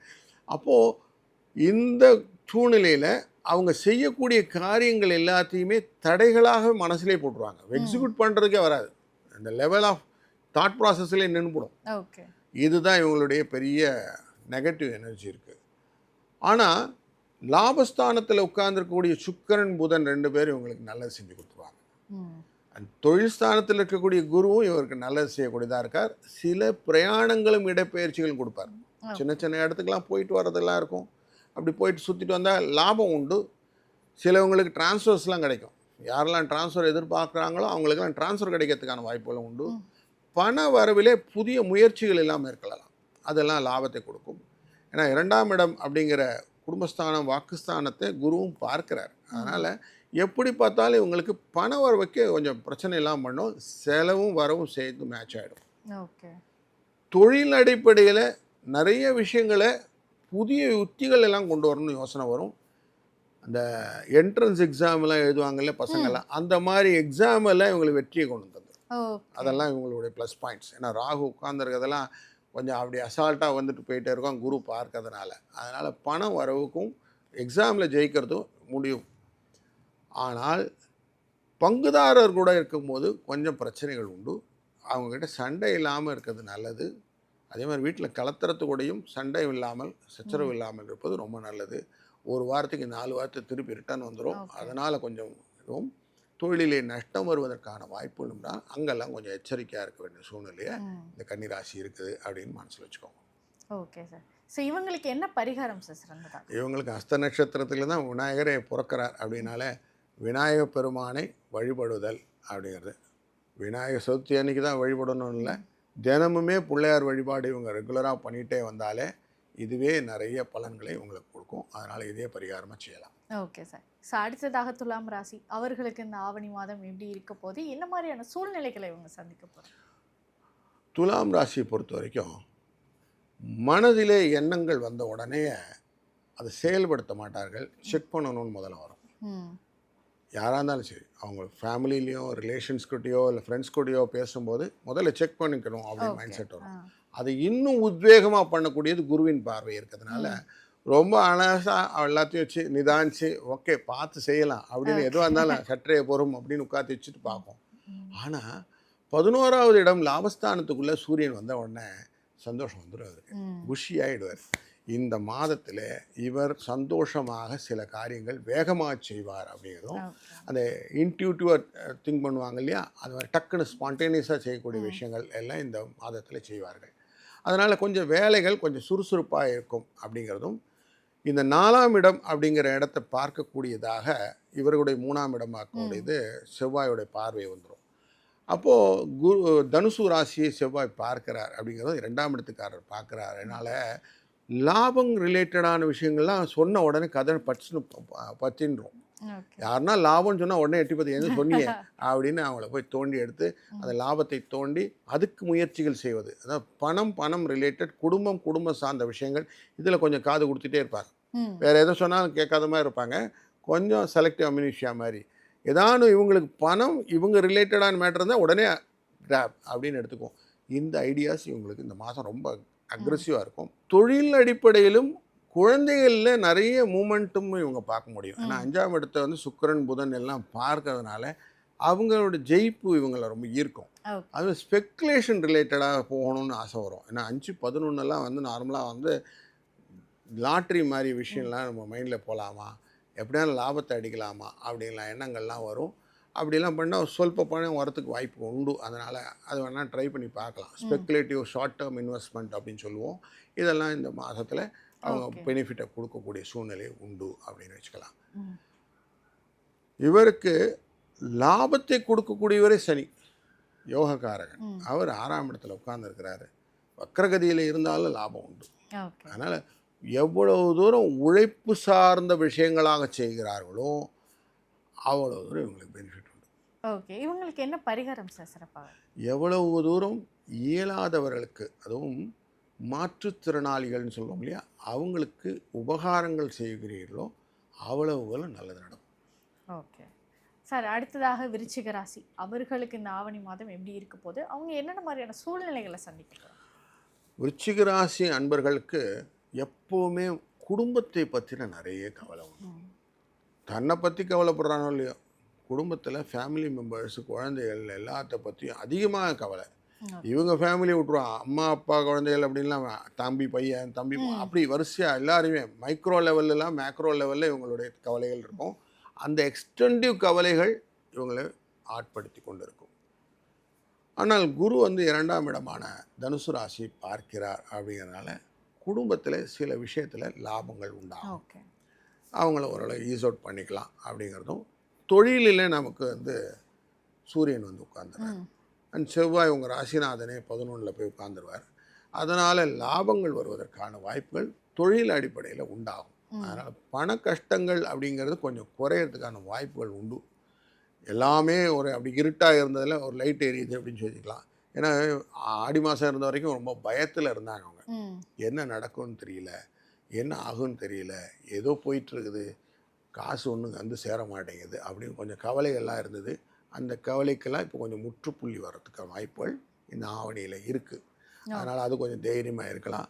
[SPEAKER 4] அப்போது இந்த சூழ்நிலையில் அவங்க செய்யக்கூடிய காரியங்கள் எல்லாத்தையுமே தடைகளாக மனசுலேயே போட்டுருவாங்க. எக்ஸிக்யூட் பண்ணுறதுக்கே வராது. அந்த லெவல் ஆஃப் தாட் ப்ராசஸ்லேயே நின்றுபடும்.
[SPEAKER 3] ஓகே.
[SPEAKER 4] இதுதான் இவங்களுடைய பெரிய நெகட்டிவ் எனர்ஜி இருக்குது. ஆனால் லாபஸ்தானத்தில் உட்கார்ந்துருக்கக்கூடிய சுக்கிரன் புதன் 2 பேரும் இவங்களுக்கு நல்லது செஞ்சு கொடுத்துருவாங்க. தொழில் ஸ்தானத்தில் இருக்கக்கூடிய குருவும் இவருக்கு நல்லது செய்யக்கூடியதாக இருக்கார். சில பிரயாணங்களும் இடப்பெயர்ச்சிகளும் கொடுப்பார். சின்ன சின்ன இடத்துக்கெல்லாம் போயிட்டு வர்றதெல்லாம் இருக்கும். அப்படி போயிட்டு சுற்றிட்டு வந்தால் லாபம் உண்டு. சிலவங்களுக்கு டிரான்ஸ்ஃபர்ஸ்லாம் கிடைக்கும். யாரெல்லாம் டிரான்ஸ்ஃபர் எதிர்பார்க்குறாங்களோ அவங்களுக்கெல்லாம் டிரான்ஸ்ஃபர் கிடைக்கிறதுக்கான வாய்ப்புகளும் உண்டு. பண வரவிலே புதிய முயற்சிகள் எல்லாம் மேற்கொள்ளலாம். அதெல்லாம் லாபத்தை கொடுக்கும். ஏன்னா 2ஆம் இடம் அப்படிங்கிற குடும்பஸ்தானம் வாக்குஸ்தானத்தை குருவும் பார்க்கிறார். அதனால் எப்படி பார்த்தாலும் இவங்களுக்கு பண வரவுக்கு கொஞ்சம் பிரச்சனை இல்லாமல் பண்ணும். செலவும் வரவும் சேர்த்து மேட்ச் ஆகிடும்.
[SPEAKER 3] ஓகே. தொழில்
[SPEAKER 4] அடிப்படையில் நிறைய விஷயங்களை புதிய யுத்திகள் எல்லாம் கொண்டு வரணும்னு யோசனை வரும். அந்த என்ட்ரன்ஸ் எக்ஸாம்லாம் எழுதுவாங்கல்ல பசங்கள்லாம், அந்த மாதிரி எக்ஸாமெல்லாம் இவங்களுக்கு வெற்றியை கொண்டு வந்தது. அதெல்லாம் இவங்களுடைய ப்ளஸ் பாயிண்ட்ஸ். ஏன்னா ராகு உட்கார்ந்துருக்கிறதெல்லாம் கொஞ்சம் அப்படி அசால்ட்டாக வந்துட்டு போயிட்டே இருக்கும் குரு பார்க்கறதுனால. அதனால் பணம் வரவுக்கும் எக்ஸாமில் ஜெயிக்கிறதும் முடியும். ஆனால் பங்குதாரர் கூட இருக்கும்போது கொஞ்சம் பிரச்சனைகள் உண்டு. அவங்கக்கிட்ட சண்டை இல்லாமல் இருக்கிறது நல்லது. அதே மாதிரி வீட்டில் கலத்துறது கூடயும் சண்டை இல்லாமல் சச்சரவு இல்லாமல் இருப்பது ரொம்ப நல்லது. ஒரு வாரத்துக்கு 4 வாரத்தை திருப்பி ரிட்டர்ன் வந்துடும். அதனால் கொஞ்சம் இதுவும் தொழிலே நஷ்டம் வருவதற்கான வாய்ப்புகளும் தான் அங்கெல்லாம் கொஞ்சம் எச்சரிக்கையாக இருக்க வேண்டிய சூழ்நிலையை இந்த கன்னிராசி இருக்குது அப்படின்னு மனசில் வச்சுக்கோங்க.
[SPEAKER 3] Okay sir. ஸோ இவங்களுக்கு என்ன பரிகாரம் சார் சிறந்ததா?
[SPEAKER 4] இவங்களுக்கு ஹஸ்த நட்சத்திரத்தில் தான் விநாயகரே பிறக்கிறார் அப்படின்னால விநாயக பெருமானை வழிபடுதல் அப்படிங்கிறது. விநாயகர் சதுர்த்தி அன்னைக்கு தான் வழிபடணும் இல்லை, தினமுமே பிள்ளையார் வழிபாடு இவங்க ரெகுலராக பண்ணிகிட்டே வந்தாலே இதுவே நிறைய பலன்களை உங்களுக்கு கொடுக்கும். அதனால் இதே பரிகாரமாக செய்யலாம்.
[SPEAKER 3] Okay sir. ஸோ அடுத்ததாக துலாம் ராசி, அவர்களுக்கு இந்த ஆவணி மாதம் எப்படி இருக்க போது, என்ன மாதிரியான சூழ்நிலைகளை இவங்க சந்திக்க போகிறாங்க?
[SPEAKER 4] துலாம் ராசியை பொறுத்த வரைக்கும் மனதிலே எண்ணங்கள் வந்த உடனே அதை செயல்படுத்த மாட்டார்கள். செக் பண்ணணும்னு முதல்ல வரும். யாராக இருந்தாலும் சரி, அவங்க ஃபேமிலிலேயோ ரிலேஷன்ஸ்கிட்டையோ இல்லை ஃப்ரெண்ட்ஸ்கிட்டையோ பேசும்போது முதல்ல செக் பண்ணிக்கணும் அப்படின்னு மைண்ட் செட் வரும். அதை இன்னும் உத்வேகமாக பண்ணக்கூடியது குருவின் பார்வை இருக்கிறதுனால ரொம்ப அழகாக எல்லாத்தையும் வச்சு நிதானிச்சு ஓகே பார்த்து செய்யலாம் அப்படின்னு எதுவாக இருந்தாலும் சற்றே பொறும் அப்படின்னு உட்காந்து வச்சுட்டு பார்ப்போம். ஆனால் 11வது இடம் லாபஸ்தானத்துக்குள்ளே சூரியன் வந்த உடனே சந்தோஷம் வந்துடும். அவருக்கு குஷி ஆகிடுவார். இந்த மாதத்தில் இவர் சந்தோஷமாக சில காரியங்கள் வேகமாக செய்வார் அப்படிங்கிறதும், அந்த இன்ட்யூட்டிவாக திங்க் பண்ணுவாங்க இல்லையா, அது மாதிரி டக்குன்னு ஸ்பான்டேனியஸாக செய்யக்கூடிய விஷயங்கள் எல்லாம் இந்த மாதத்தில் செய்வார்கள். அதனால் கொஞ்சம் வேலைகள் கொஞ்சம் சுறுசுறுப்பாக இருக்கும் அப்படிங்கிறதும், இந்த 4ஆம் இடம் அப்படிங்கிற இடத்தை பார்க்கக்கூடியதாக இவர்களுடைய 3ஆம் இடமாக்கக்கூடியது செவ்வாயோடைய பார்வை வந்துடும். அப்போது தனுசு ராசியை செவ்வாய் பார்க்கிறார் அப்படிங்கிறது 2ஆம் இடத்துக்காரர் பார்க்குறார். அதனால் லாபம் ரிலேட்டடான விஷயங்கள்லாம் சொன்ன உடனே கதை பற்றின்றோம். யாருன்னா லாபம்னு சொன்னால் உடனே எட்டி பற்றி எது சொன்னீங்க அப்படின்னு அவங்கள போய் தோண்டி எடுத்து அந்த லாபத்தை தோண்டி அதுக்கு முயற்சிகள் செய்வது. அதாவது பணம் ரிலேட்டட், குடும்பம் சார்ந்த விஷயங்கள் இதில் கொஞ்சம் காது கொடுத்துட்டே இருப்பாங்க. வேறு எதை சொன்னாலும் கேட்காத மாதிரி இருப்பாங்க. கொஞ்சம் செலக்டிவ் அம்யூனிஷியா மாதிரி ஏதானு இவங்களுக்கு பணம் இவங்க ரிலேட்டடான மேட்டர் இருந்தால் உடனே கிராப் அப்படின்னு எடுத்துக்குவோம். இந்த ஐடியாஸ் இவங்களுக்கு இந்த மாதம் ரொம்ப அக்ரெசிவாக இருக்கும். தொழில் அடிப்படையிலும் குழந்தைகளில் நிறைய மூமெண்ட்டும் இவங்க பார்க்க முடியும். ஏன்னா 5ஆம் இடத்தை வந்து சுக்கிரன் புதன் எல்லாம் பார்க்கறதுனால அவங்களோட ஜெயிப்பு இவங்களை ரொம்ப ஈர்க்கும். அது ஸ்பெக்குலேஷன் ரிலேட்டடாக போகணும்னு ஆசை வரும். ஏன்னா 5-11 வந்து நார்மலாக வந்து லாட்ரி மாதிரி விஷயம்லாம் நம்ம மைண்டில் போகலாமா, எப்படியான லாபத்தை அடிக்கலாமா அப்படின்லாம் எண்ணங்கள்லாம் வரும். அப்படிலாம் பண்ணால் சொல்ப பணம் வரத்துக்கு வாய்ப்பு உண்டு. அதனால் அது வேணால் ட்ரை பண்ணி பார்க்கலாம். ஸ்பெக்குலேட்டிவ் ஷார்ட் டேர்ம் இன்வெஸ்ட்மெண்ட் அப்படின்னு சொல்லுவோம். இதெல்லாம் இந்த மாதத்தில் அவங்க பெனிஃபிட்டை கொடுக்கக்கூடிய சூழ்நிலை உண்டு அப்படின்னு வச்சுக்கலாம். இவருக்கு லாபத்தை கொடுக்கக்கூடியவரே சனி யோகக்காரகன். அவர் 6ஆம் இடத்துல உட்கார்ந்துருக்கிறாரு. வக்ரகதியில் இருந்தாலும் லாபம் உண்டு. அதனால் எவ்வளவு தூரம் உழைப்பு சார்ந்த விஷயங்களாக செய்கிறார்களோ அவ்வளோ தூரம் இவங்களுக்கு பெனிஃபிட் உண்டு.
[SPEAKER 3] ஓகே, இவங்களுக்கு என்ன பரிகாரம் சார் சிறப்பாக?
[SPEAKER 4] எவ்வளவு தூரம் இயலாதவர்களுக்கு, அதுவும் மாற்றுத்திறனாளிகள்னு சொல்லுவோம் இல்லையா, அவங்களுக்கு உபகாரங்கள் செய்கிறீர்களோ அவ்வளவு நல்லது நடக்கும்.
[SPEAKER 3] Okay sir. அடுத்ததாக விருச்சிக ராசி, அவர்களுக்கு இந்த ஆவணி மாதம் எப்படி இருக்க போது, அவங்க என்னென்ன மாதிரியான சூழ்நிலைகளை சந்திக்கிறாங்க?
[SPEAKER 4] விருச்சிக ராசி அன்பர்களுக்கு எப்போவுமே குடும்பத்தை பற்றின நிறைய கவலை உண்டு. தன்னை பற்றி கவலைப்படுறானோ இல்லையோ, குடும்பத்தில் ஃபேமிலி மெம்பர்ஸ் குழந்தைகள் எல்லாத்த பற்றியும் அதிகமாக கவலை. இவங்க ஃபேமிலியை விட்டுருவான், அம்மா அப்பா குழந்தைகள் அப்படின்லாம் தம்பி பையன் தம்பி அப்படி வரிசையாக எல்லாருமே மைக்ரோ லெவல்லாம் மேக்ரோ லெவலில் இவங்களுடைய கவலைகள் இருக்கும். அந்த எக்ஸ்டென்டிவ் கவலைகள் இவங்களை ஆட்படுத்தி கொண்டு இருக்கும். ஆனால் குரு வந்து 2ஆம் இடமான தனுசு ராசி பார்க்கிறார் அப்படிங்கிறதுனால குடும்பத்தில் சில விஷயத்தில் லாபங்கள் உண்டாகும். அவங்கள ஓரளவு ஈஸ் அவுட் பண்ணிக்கலாம் அப்படிங்கிறதும், தொழிலில் நமக்கு வந்து சூரியன் வந்து உட்கார்ந்துருவார். அண்ட் செவ்வாய் உங்கள் ராசிநாதனே 11 போய் உட்கார்ந்துருவார். அதனால் லாபங்கள் வருவதற்கான வாய்ப்புகள் தொழில் அடிப்படையில் உண்டாகும். அதனால் பண கஷ்டங்கள் அப்படிங்கிறது கொஞ்சம் குறையிறதுக்கான வாய்ப்புகள் உண்டு. எல்லாமே ஒரு அப்படி இருட்டாக இருந்ததில் ஒரு லைட் எரியுது அப்படின்னு சொல்லிக்கலாம். ஏன்னா ஆடி மாதம் இருந்த வரைக்கும் ரொம்ப பயத்தில் இருந்தாங்க அவங்க. என்ன நடக்கும்னு தெரியல, என்ன ஆகும்னு தெரியல, ஏதோ போயிட்டுருக்குது, காசு ஒன்றும் வந்து சேர மாட்டேங்குது அப்படின்னு கொஞ்சம் கவலைகள்லாம் இருந்தது. அந்த கவலைக்கெல்லாம் இப்போ கொஞ்சம் முற்றுப்புள்ளி வர்றதுக்கான வாய்ப்புகள் இந்த ஆவணியில் இருக்குது. அதனால் அது கொஞ்சம் தைரியமாக இருக்கலாம்.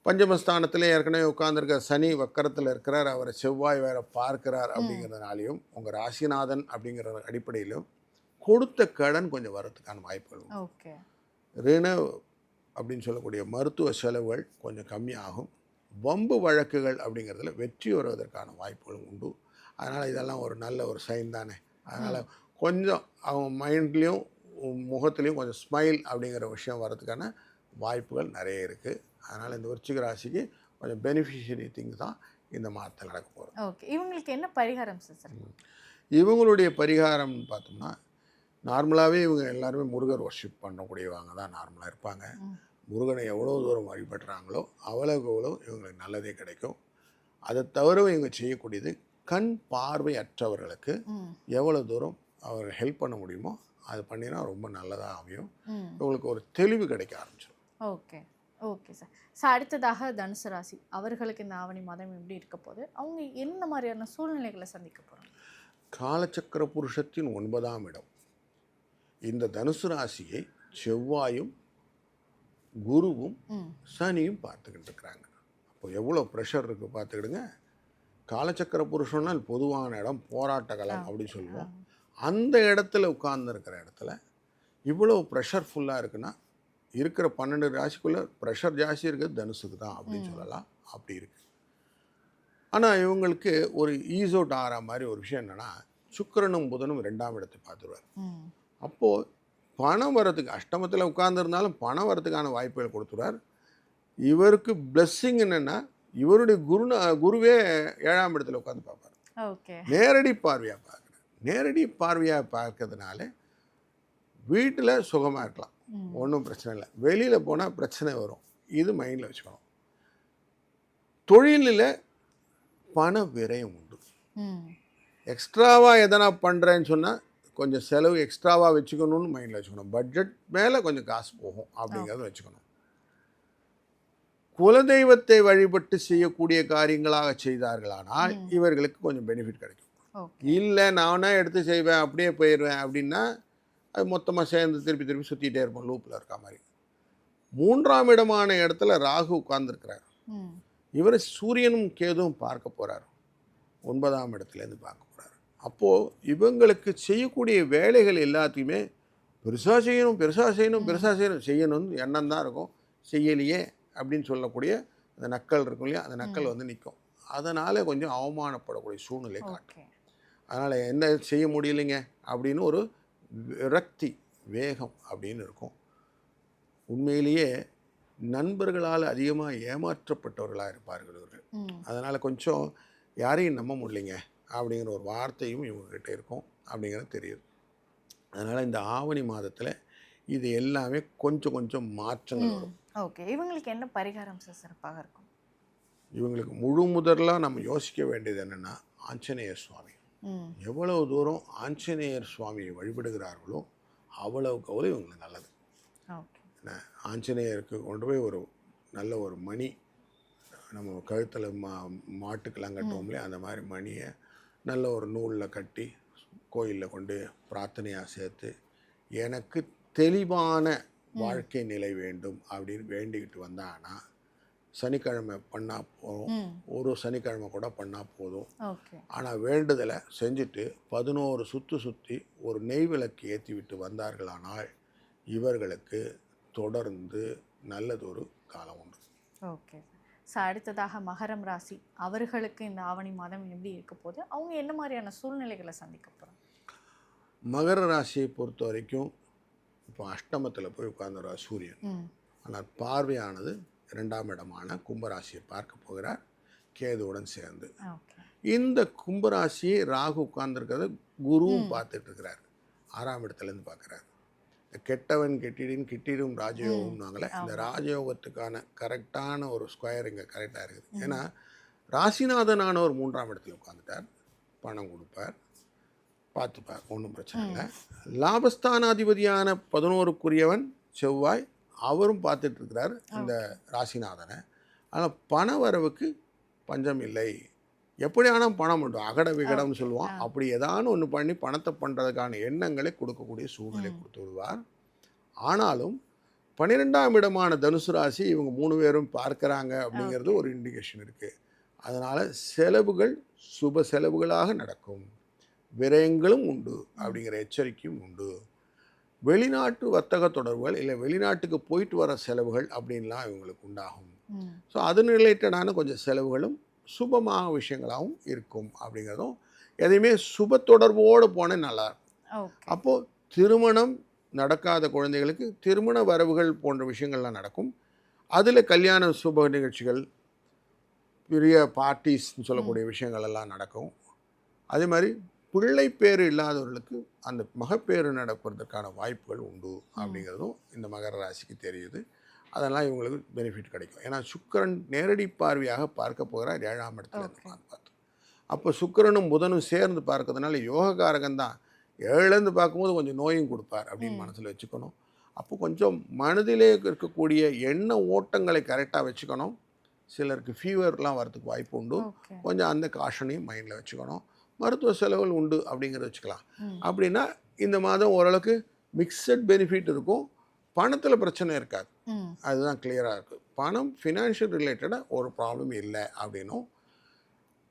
[SPEAKER 4] பஞ்சமஸ்தானத்தில் ஏற்கனவே உட்கார்ந்துருக்க சனி வக்கரத்தில் இருக்கிறார், அவரை செவ்வாய் வேற பார்க்கிறார் அப்படிங்கிறதுனாலையும் உங்கள் ராசிநாதன் அப்படிங்கிற அடிப்படையிலும் கொடுத்த கடன் கொஞ்சம் வரத்துக்கான வாய்ப்புகள். ரிண அப்படின்னு சொல்லக்கூடிய மருத்துவ செலவுகள் கொஞ்சம் கம்மியாகும். வம்பு வழக்குகள் அப்படிங்கிறதுல வெற்றி வருவதற்கான வாய்ப்புகளும் உண்டு. அதனால் இதெல்லாம் ஒரு நல்ல ஒரு சைன் தானே. அதனால் கொஞ்சம் அவங்க மைண்ட்லேயும் முகத்துலேயும் கொஞ்சம் ஸ்மைல் அப்படிங்கிற விஷயம் வர்றதுக்கான வாய்ப்புகள் நிறைய இருக்குது. அதனால் இந்த விருச்சிக ராசிக்கு கொஞ்சம் பெனிஃபிஷியரி திங்ஸ் தான் இந்த மாதத்தில் நடக்க போகிறது.
[SPEAKER 3] ஓகே, இவங்களுக்கு என்ன பரிகாரம் சார்?
[SPEAKER 4] இவங்களுடைய பரிகாரம்னு பார்த்தோம்னா, நார்மலாகவே இவங்க எல்லாருமே முருகர் வர்ஷிப் பண்ணக்கூடியவங்க தான் நார்மலாக இருப்பாங்க. முருகனை எவ்வளோ தூரம் வழிபடுறாங்களோ அவ்வளோக்கு எவ்வளோ இவங்களுக்கு நல்லதே கிடைக்கும். அதை தவிர இவங்க செய்யக்கூடியது கண் பார்வை அற்றவர்களுக்கு எவ்வளோ தூரம் அவர் ஹெல்ப் பண்ண முடியுமோ அது பண்ணினா ரொம்ப நல்லதாக அமையும். இவங்களுக்கு ஒரு தெளிவு கிடைக்க ஆரம்பிச்சிடும்.
[SPEAKER 3] Okay okay sir. ஸோ அடுத்ததாக தனுசு ராசி, அவர்களுக்கு இந்த ஆவணி மாதம் எப்படி இருக்க போது, அவங்க என்ன மாதிரியான சூழ்நிலைகளை சந்திக்க போகிறாங்க?
[SPEAKER 4] காலச்சக்கர புருஷத்தின் 9ஆம் இடம் இந்த தனுசு ராசியை செவ்வாயும் குருவும் சனியும் பார்த்துக்கிட்டு இருக்கிறாங்க. அப்போ எவ்வளோ ப்ரெஷர் இருக்குது பார்த்துக்கிடுங்க. காலச்சக்கர புருஷனால் பொதுவான இடம் போராட்ட களம் அப்படின்னு சொல்லுவோம். அந்த இடத்துல உட்கார்ந்துருக்கிற இடத்துல இவ்வளோ ப்ரெஷர்ஃபுல்லாக இருக்குன்னா, இருக்கிற 12 ராசிக்குள்ளே ப்ரெஷர் ஜாஸ்தி இருக்குது தனுசுக்கு தான் அப்படின்னு சொல்லலாம். அப்படி இருக்குது. ஆனால் இவங்களுக்கு ஒரு ஈஸ் அவுட் ஆகிற மாதிரி ஒரு விஷயம் என்னென்னா, சுக்கிரனும் புதனும் 2ஆம் இடத்தை பார்த்துருவார். அப்போது பணம் வரத்துக்கு அஷ்டமத்தில் உட்கார்ந்துருந்தாலும் பணம் வரத்துக்கான வாய்ப்புகள் கொடுத்துருவார். இவருக்கு பிளெஸ்ஸிங் என்னென்னா, இவருடைய குருவே 7ஆம் இடத்துல உட்காந்து பார்ப்பார்.
[SPEAKER 3] ஓகே,
[SPEAKER 4] நேரடி பார்வையாக பார்க்குறார். நேரடி பார்வையாக பார்க்கறதுனால வீட்டில் சுகமாக இருக்கலாம், ஒன்றும் பிரச்சனை இல்லை. வெளியில் போனால் பிரச்சனை வரும், இது மைண்டில் வச்சுக்கணும். தொழிலில் பண விரயம் உண்டு. எக்ஸ்ட்ராவாக எதனா பண்ணுறேன்னு சொன்னால் கொஞ்சம் செலவு எக்ஸ்ட்ராவாக வச்சுக்கணும்னு மைண்டில் வச்சுக்கணும். பட்ஜெட் மேலே கொஞ்சம் காசு போகும் அப்படிங்கிறத வச்சுக்கணும். குலதெய்வத்தை வழிபட்டு செய்யக்கூடிய காரியங்களாக செய்தார்களானால் இவர்களுக்கு கொஞ்சம் பெனிஃபிட் கிடைக்கும். இல்லை நானே எடுத்து செய்வேன் அப்படியே போயிடுவேன் அப்படின்னா அது மொத்தமாக சேர்ந்து திருப்பி திருப்பி சுற்றிகிட்டே இருப்போம், லூப்பில் இருக்க மாதிரி. 3ஆம் இடமான இடத்துல ராகு உட்கார்ந்துருக்கிறார். இவர் சூரியனும் கேதுவும் பார்க்க போகிறார், 9ஆம் இடத்துலேருந்து பார்க்க போகிறார். அப்போது இவங்களுக்கு செய்யக்கூடிய வேலைகள் எல்லாத்தையுமே பெருசாக செய்யணும் பெருசாக செய்யணும் பெருசாக செய்யணும்னு எண்ணம் தான் இருக்கும். செய்யலையே அப்படின்னு சொல்லக்கூடிய அந்த நக்கல் இருக்கும் இல்லையா, அந்த நக்கல் வந்து நிற்கும். அதனால் கொஞ்சம் அவமானப்படக்கூடிய சூழ்நிலை காட்டும். அதனால் என்ன செய்ய முடியலைங்க அப்படின்னு ஒரு விரக்தி வேகம் அப்படின்னு இருக்கும். உண்மையிலேயே நண்பர்களால் அதிகமாக ஏமாற்றப்பட்டவர்களாக இருப்பார்கள் இவர்கள். அதனால் கொஞ்சம் யாரையும் நம்ப முடியலைங்க அப்படிங்கிற ஒரு வார்த்தையும் இவங்ககிட்ட இருக்கும் அப்படிங்கிறது தெரியுது. அதனால் இந்த ஆவணி மாதத்தில் இது எல்லாமே கொஞ்சம் கொஞ்சம் மாற்றங்கள் வரும்.
[SPEAKER 3] ஓகே, இவங்களுக்கு என்ன பரிகாரம் சார் சிறப்பாக இருக்கும்?
[SPEAKER 4] இவங்களுக்கு முழு முதலாக நம்ம யோசிக்க வேண்டியது என்னென்னா, ஆஞ்சநேயர் சுவாமி. எவ்வளவு தூரம் ஆஞ்சநேயர் சுவாமியை வழிபடுகிறார்களோ அவ்வளவுக்கு அவ்வளோ இவங்களுக்கு நல்லது. ஆஞ்சநேயருக்கு கொண்டு போய் ஒரு நல்ல ஒரு மணி, நம்ம கழுத்தில் மாட்டுக்கெல்லாம் கட்டுவோம் இல்லையா, அந்த மாதிரி மணியை நல்ல ஒரு நூலில் கட்டி கோயிலில் கொண்டு பிரார்த்தனையாக சேர்த்து எனக்கு தெளிவான வாழ்க்கை நிலை வேண்டும் அப்படின்னு வேண்டிக்கிட்டு வந்தாங்கன்னா சனிக்கிழமை பண்ணால் போதும், ஒரு சனிக்கிழமை கூட பண்ணால் போதும். ஆனால் வேண்டுதலை செஞ்சுட்டு 11 சுற்று சுற்றி ஒரு நெய் விளக்கு ஏற்றி விட்டு வந்தார்களானால் இவர்களுக்கு தொடர்ந்து நல்லதொரு காலம் உண்டு.
[SPEAKER 3] Okay sir. அடுத்ததாக மகரம் ராசி, அவர்களுக்கு இந்த ஆவணி மாதம் எப்படி இருக்க போது, அவங்க என்ன மாதிரியான சூழ்நிலைகளை சந்திக்க போகிறாங்க?
[SPEAKER 4] மகர ராசியை பொறுத்த வரைக்கும் இப்போ அஷ்டமத்தில் போய் உட்கார்ந்துறார் சூரியன். ஆனால் பார்வையானது 2ஆம் இடமான கும்பராசியை பார்க்க போகிறார் கேதுவுடன் சேர்ந்து. இந்த கும்பராசியை ராகு உட்கார்ந்துருக்கிறத குருவும் பார்த்துட்டு இருக்கிறார், 6ஆம் இடத்துலேருந்து பார்க்குறாரு. கெட்டவன் கெட்டிடின் கிட்டிடும் ராஜயோகம்னாங்களே, இந்த ராஜயோகத்துக்கான கரெக்டான ஒரு ஸ்கொயர் இங்கே கரெக்டாக இருக்குது. ஏன்னா ராசிநாதனானவர் 3ஆம் இடத்துல உட்காந்துட்டார், பணம் கொடுப்பார், பார்த்துப்பார், ஒன்றும் பிரச்சனை இல்லை. லாபஸ்தானாதிபதியான 11க்குரியவன் செவ்வாய், அவரும் பார்த்துட்ருக்கிறார் இந்த ராசிநாதனை. ஆனால் பண வரவுக்கு பஞ்சம் இல்லை. எப்படி ஆனால் பணம் உண்டு, அகட விகடம்னு சொல்லுவோம். அப்படி ஏதானு ஒன்று பண்ணி பணத்தை பண்ணுறதுக்கான எண்ணங்களை கொடுக்கக்கூடிய சூழ்நிலை கொடுத்து விடுவார். ஆனாலும் 12ஆம் இடமான தனுசு ராசி இவங்க 3 பேரும் பார்க்குறாங்க அப்படிங்கிறது ஒரு இண்டிகேஷன் இருக்குது. அதனால் செலவுகள் சுப செலவுகளாக நடக்கும், விரயங்களும் உண்டு அப்படிங்கிற எச்சரிக்கையும் உண்டு. வெளிநாட்டு வர்த்தக தொடர்புகள் இல்லை வெளிநாட்டுக்கு போயிட்டு வர செலவுகள் அப்படின்லாம் இவங்களுக்கு உண்டாகும். ஸோ அது ரிலேட்டடான கொஞ்சம் செலவுகளும் சுபமாக விஷயங்களாகவும் இருக்கும் அப்படிங்கிறதும் எதையுமே சுப தொடர்போடு போனால் நல்லாயிருக்கும்.
[SPEAKER 3] ஓகே.
[SPEAKER 4] அப்போது திருமணம் நடக்காத குழந்தைகளுக்கு திருமண வரவுகள் போன்ற விஷயங்கள்லாம் நடக்கும். அதில் கல்யாண சுப நிகழ்ச்சிகள், பெரிய பார்ட்டிஸ்ன்னு சொல்லக்கூடிய விஷயங்கள் எல்லாம் நடக்கும். அதே மாதிரி பிள்ளை பேர் இல்லாதவர்களுக்கு அந்த மகப்பேறு நடப்பதற்கான வாய்ப்புகள் உண்டு அப்படிங்கிறதும் இந்த மகர ராசிக்கு தெரியுது. அதெல்லாம் இவங்களுக்கு பெனிஃபிட் கிடைக்கும். ஏன்னா சுக்கிரன் நேரடி பார்வையாக பார்க்க போகிறார் 7ஆம் இடத்துல பார்த்து. அப்போ சுக்கிரனும் புதனும் சேர்ந்து பார்க்கறதுனால யோகக்காரகன் தான். 7லேருந்து பார்க்கும்போது கொஞ்சம் நோயும் கொடுப்பார் அப்படின்னு மனசில் வச்சுக்கணும். அப்போ கொஞ்சம் மனதிலே இருக்கக்கூடிய எண்ண ஓட்டங்களை கரெக்டாக வச்சுக்கணும். சிலருக்கு ஃபீவர்லாம் வரதுக்கு வாய்ப்பு உண்டு. கொஞ்சம் அந்த காஷனையும் மைண்டில் வச்சுக்கணும். மருத்துவ செலவுகள் உண்டு அப்படிங்கிறத வச்சுக்கலாம். அப்படின்னா இந்த மாதம் ஓரளவுக்கு மிக்சட் பெனிஃபிட் இருக்கும். பணத்தில் பிரச்சனை இருக்காது. அதுதான் கிளியராக இருக்குது. பணம் ஃபினான்ஷியல் ரிலேட்டடாக ஒரு ப்ராப்ளம் இல்லை அப்படின்னும்,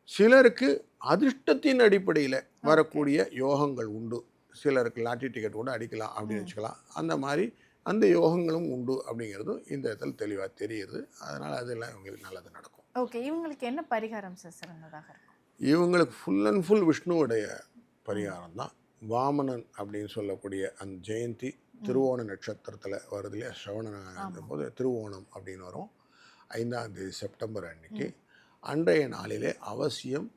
[SPEAKER 4] சிலருக்கு அதிர்ஷ்டத்தின் அடிப்படையில் வரக்கூடிய யோகங்கள் உண்டு. சிலருக்கு லாட்டரி டிக்கெட் கூட அடிக்கலாம் அப்படின்னு வச்சுக்கலாம். அந்த மாதிரி அந்த யோகங்களும் உண்டு அப்படிங்கிறதும் இந்த இடத்துல தெளிவாக தெரியுது. அதனால் அதெல்லாம் இவங்களுக்கு நல்லது நடக்கும்.
[SPEAKER 3] ஓகே. இவங்களுக்கு என்ன பரிகாரம் சார் சிறந்ததாக இருக்கும்?
[SPEAKER 4] இவங்களுக்கு ஃபுல் அண்ட் ஃபுல் விஷ்ணுவுடைய பரிகாரம் தான். வாமனன் அப்படின்னு சொல்லக்கூடிய அந்த ஜெயந்தி திருவோண நட்சத்திரத்தில் வருது இல்லையா, ஸ்ரவண போது திருவோணம் அப்படின்னு வரும். 5ஆம் தேதி செப்டம்பர் அன்னைக்கு அன்றைய நாளிலே அவசியம்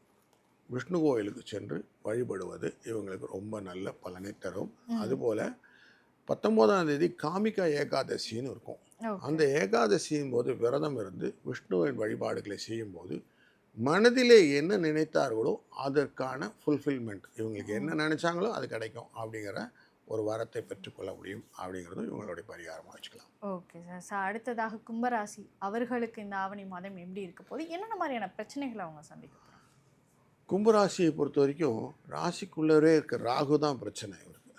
[SPEAKER 4] விஷ்ணு கோயிலுக்கு சென்று வழிபடுவது இவங்களுக்கு ரொம்ப நல்ல பலனை தரும். அதுபோல் 19ஆம் தேதி காமிகா ஏகாதசின்னு இருக்கும். அந்த ஏகாதசியின் போது விரதம் இருந்து விஷ்ணுவின் வழிபாடுகளை செய்யும்போது மனதிலே என்ன நினைத்தார்களோ அதற்கான ஃபுல்ஃபில்மெண்ட், இவங்களுக்கு என்ன நினைச்சாங்களோ அது கிடைக்கும் அப்படிங்கிற ஒரு வரத்தை பெற்றுக்கொள்ள முடியும் அப்படிங்கிறதும் இவங்களுடைய பரிகாரமாக வச்சுக்கலாம்.
[SPEAKER 3] Okay sir. சார் அடுத்ததாக கும்பராசி அவர்களுக்கு இந்த ஆவணி மாதம் எப்படி இருக்க போது, என்னென்ன மாதிரியான பிரச்சனைகளை அவங்க சந்திக்க போகிறாங்க?
[SPEAKER 4] கும்பராசியை பொறுத்த வரைக்கும் ராசிக்குள்ளே இருக்க ராகு தான் பிரச்சனை. இவருக்கு